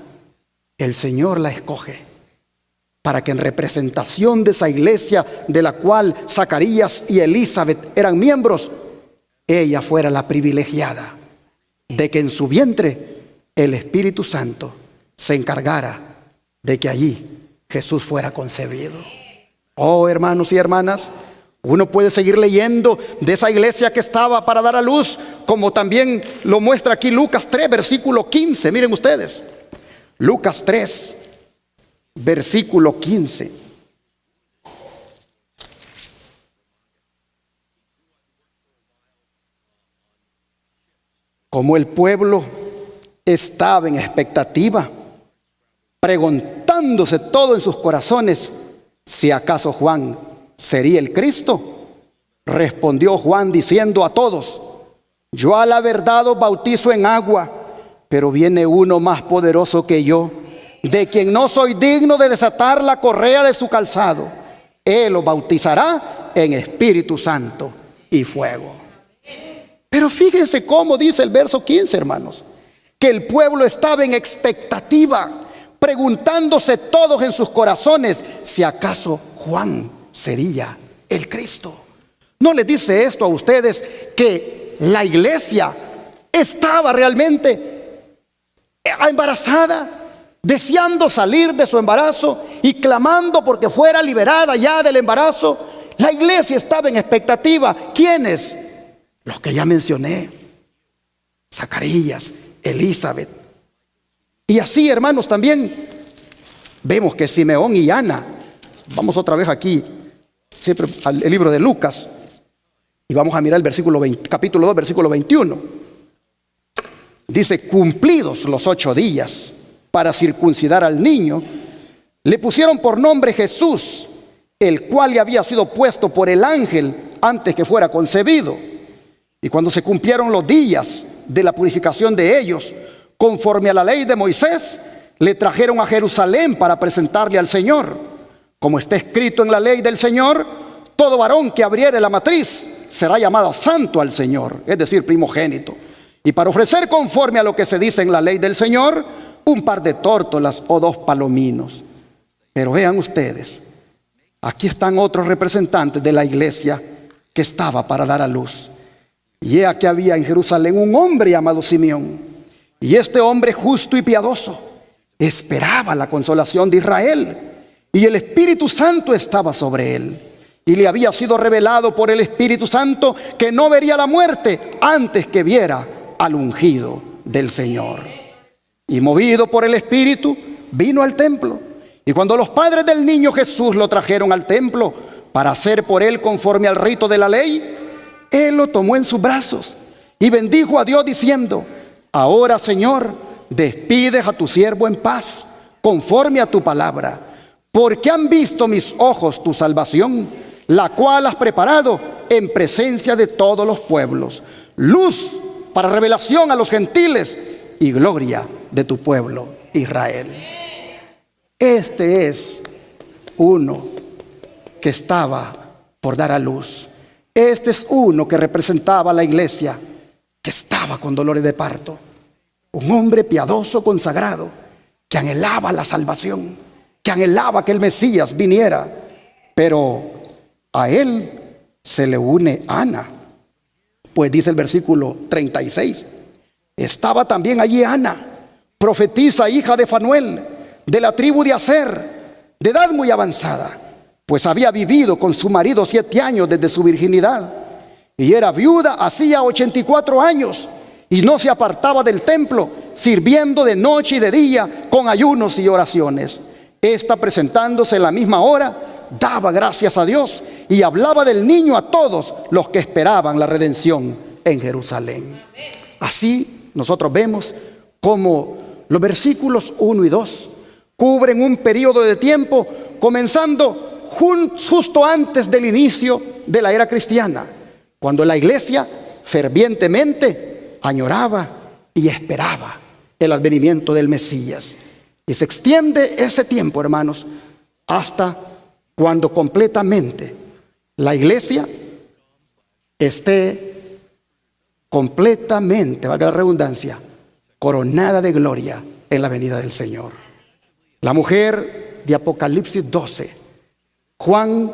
el Señor la escoge para que en representación de esa iglesia de la cual Zacarías y Elizabeth eran miembros, ella fuera la privilegiada de que en su vientre el Espíritu Santo se encargara de que allí Jesús fuera concebido. Oh, hermanos y hermanas, uno puede seguir leyendo de esa iglesia que estaba para dar a luz, como también lo muestra aquí Lucas 3, versículo 15. Miren ustedes, Lucas 3, versículo 15. Como el pueblo estaba en expectativa, preguntándose todo en sus corazones si acaso Juan sería el Cristo, respondió Juan diciendo a todos: yo a la verdad os bautizo en agua, pero viene uno más poderoso que yo, de quien no soy digno de desatar la correa de su calzado. Él os bautizará en Espíritu Santo y fuego. Pero fíjense cómo dice el verso 15, hermanos, que el pueblo estaba en expectativa, preguntándose todos en sus corazones si acaso Juan sería el Cristo. ¿No les dice esto a ustedes que la iglesia estaba realmente embarazada, deseando salir de su embarazo y clamando porque fuera liberada ya del embarazo? La iglesia estaba en expectativa. ¿Quiénes? Los que ya mencioné: Zacarías, Elizabeth. Y así, hermanos, también vemos que Simeón y Ana. Vamos otra vez aquí, siempre al libro de Lucas, y vamos a mirar el versículo 20, capítulo 2, versículo 21. Dice: cumplidos los 8 días para circuncidar al niño, le pusieron por nombre Jesús, el cual le había sido puesto por el ángel antes que fuera concebido. Y cuando se cumplieron los días de la purificación de ellos, conforme a la ley de Moisés, le trajeron a Jerusalén para presentarle al Señor. Como está escrito en la ley del Señor: todo varón que abriere la matriz será llamado santo al Señor, es decir, primogénito. Y para ofrecer conforme a lo que se dice en la ley del Señor, un par de tórtolas o 2 palominos. Pero vean ustedes, aquí están otros representantes de la iglesia que estaba para dar a luz. Y he aquí había en Jerusalén un hombre llamado Simeón. Y este hombre, justo y piadoso, esperaba la consolación de Israel. Y el Espíritu Santo estaba sobre él. Y le había sido revelado por el Espíritu Santo que no vería la muerte antes que viera al ungido del Señor. Y movido por el Espíritu, vino al templo. Y cuando los padres del niño Jesús lo trajeron al templo para hacer por él conforme al rito de la ley, él lo tomó en sus brazos y bendijo a Dios diciendo: ahora, Señor, despides a tu siervo en paz, conforme a tu palabra, porque han visto mis ojos tu salvación, la cual has preparado en presencia de todos los pueblos, luz para revelación a los gentiles y gloria de tu pueblo Israel. Este es uno que estaba por dar a luz. Este es uno que representaba a la iglesia que estaba con dolores de parto. Un hombre piadoso, consagrado, que anhelaba la salvación, que anhelaba que el Mesías viniera. Pero a él se le une Ana. Pues dice el versículo 36: estaba también allí Ana, profetisa, hija de Fanuel, de la tribu de Aser, de edad muy avanzada, pues había vivido con su marido 7 años desde su virginidad, y era viuda hacía 84 años, y no se apartaba del templo, sirviendo de noche y de día con ayunos y oraciones. Esta, presentándose en la misma hora, daba gracias a Dios y hablaba del niño a todos los que esperaban la redención en Jerusalén. Así nosotros vemos cómo los versículos 1 y 2 cubren un periodo de tiempo comenzando justo antes del inicio de la era cristiana, cuando la iglesia fervientemente añoraba y esperaba el advenimiento del Mesías. Y se extiende ese tiempo, hermanos, hasta cuando completamente la iglesia esté completamente, valga la redundancia, coronada de gloria en la venida del Señor. La mujer de Apocalipsis 12, Juan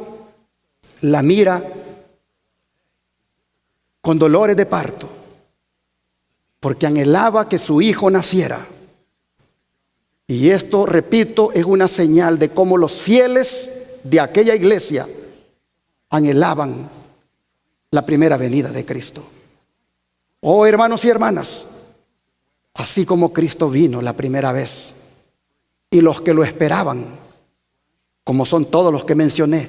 la mira con dolores de parto, porque anhelaba que su hijo naciera. Y esto, repito, es una señal de cómo los fieles de aquella iglesia anhelaban la primera venida de Cristo. Oh, hermanos y hermanas, así como Cristo vino la primera vez, y los que lo esperaban, como son todos los que mencioné,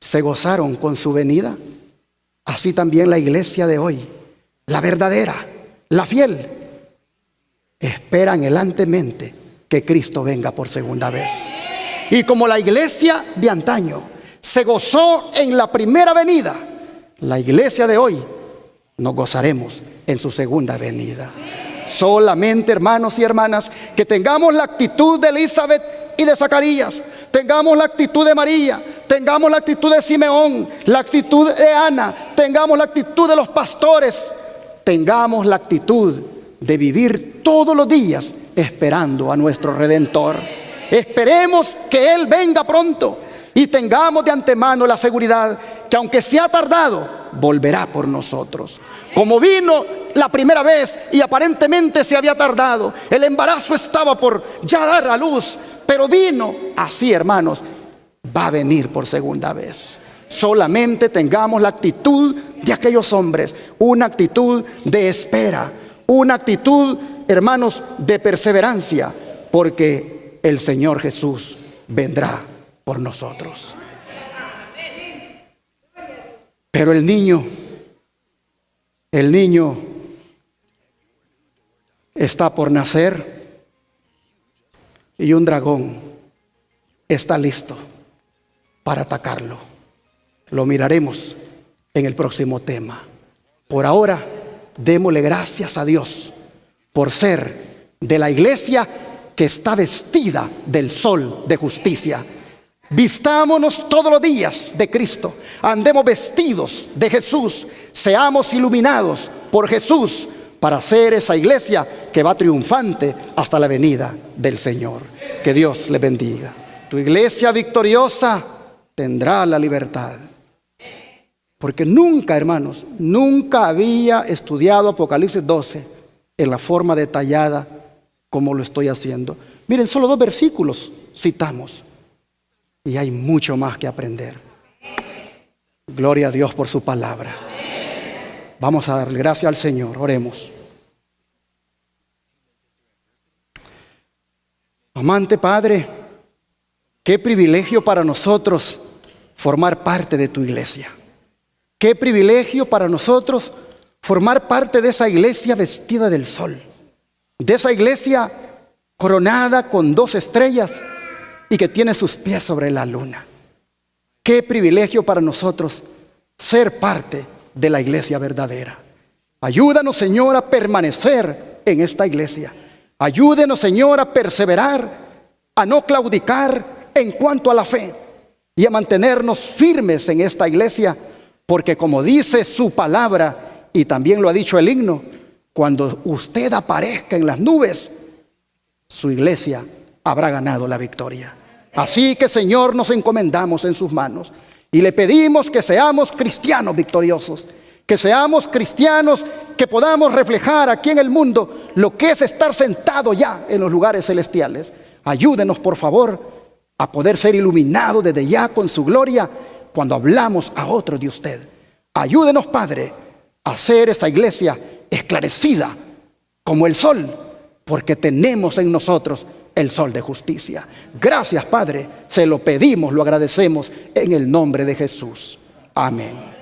se gozaron con su venida, así también la iglesia de hoy, la verdadera, la fiel, espera anhelantemente que Cristo venga por segunda vez. Y como la iglesia de antaño se gozó en la primera venida, la iglesia de hoy nos gozaremos en su segunda venida. Solamente, hermanos y hermanas, que tengamos la actitud de Elizabeth y de Zacarías, tengamos la actitud de María, tengamos la actitud de Simeón, la actitud de Ana, tengamos la actitud de los pastores, tengamos la actitud de vivir todos los días esperando a nuestro Redentor. Esperemos que Él venga pronto y tengamos de antemano la seguridad que aunque se ha tardado, volverá por nosotros. Como vino la primera vez y aparentemente se había tardado, el embarazo estaba por ya dar a luz, pero vino así, hermanos, va a venir por segunda vez. Solamente tengamos la actitud de aquellos hombres, una actitud de espera, una actitud, hermanos, de perseverancia, porque el Señor Jesús vendrá por nosotros. Pero el niño está por nacer y un dragón está listo para atacarlo. Lo miraremos en el próximo tema. Por ahora, démosle gracias a Dios por ser de la iglesia que está vestida del sol de justicia. Vistámonos todos los días de Cristo, andemos vestidos de Jesús, seamos iluminados por Jesús para ser esa iglesia que va triunfante hasta la venida del Señor. Que Dios le bendiga. Tu iglesia victoriosa tendrá la libertad. Porque nunca, hermanos, nunca había estudiado Apocalipsis 12 en la forma detallada como lo estoy haciendo. Miren, solo 2 versículos citamos. Y hay mucho más que aprender. Gloria a Dios por su palabra. Vamos a darle gracias al Señor. Oremos. Amante Padre, qué privilegio para nosotros formar parte de tu iglesia. Qué privilegio para nosotros formar parte de esa iglesia vestida del sol. De esa iglesia coronada con 2 estrellas y que tiene sus pies sobre la luna. Qué privilegio para nosotros ser parte de la iglesia verdadera. Ayúdanos, Señor, a permanecer en esta iglesia. Ayúdenos, Señor, a perseverar, a no claudicar en cuanto a la fe y a mantenernos firmes en esta iglesia, porque como dice su palabra y también lo ha dicho el himno, cuando usted aparezca en las nubes, su iglesia habrá ganado la victoria. Así que, Señor, nos encomendamos en sus manos y le pedimos que seamos cristianos victoriosos, que seamos cristianos que podamos reflejar aquí en el mundo lo que es estar sentado ya en los lugares celestiales. Ayúdenos, por favor, a poder ser iluminados desde ya con su gloria cuando hablamos a otros de usted. Ayúdenos, Padre, a hacer esa iglesia esclarecida como el sol, porque tenemos en nosotros el sol de justicia. Gracias, Padre, se lo pedimos, lo agradecemos en el nombre de Jesús. Amén.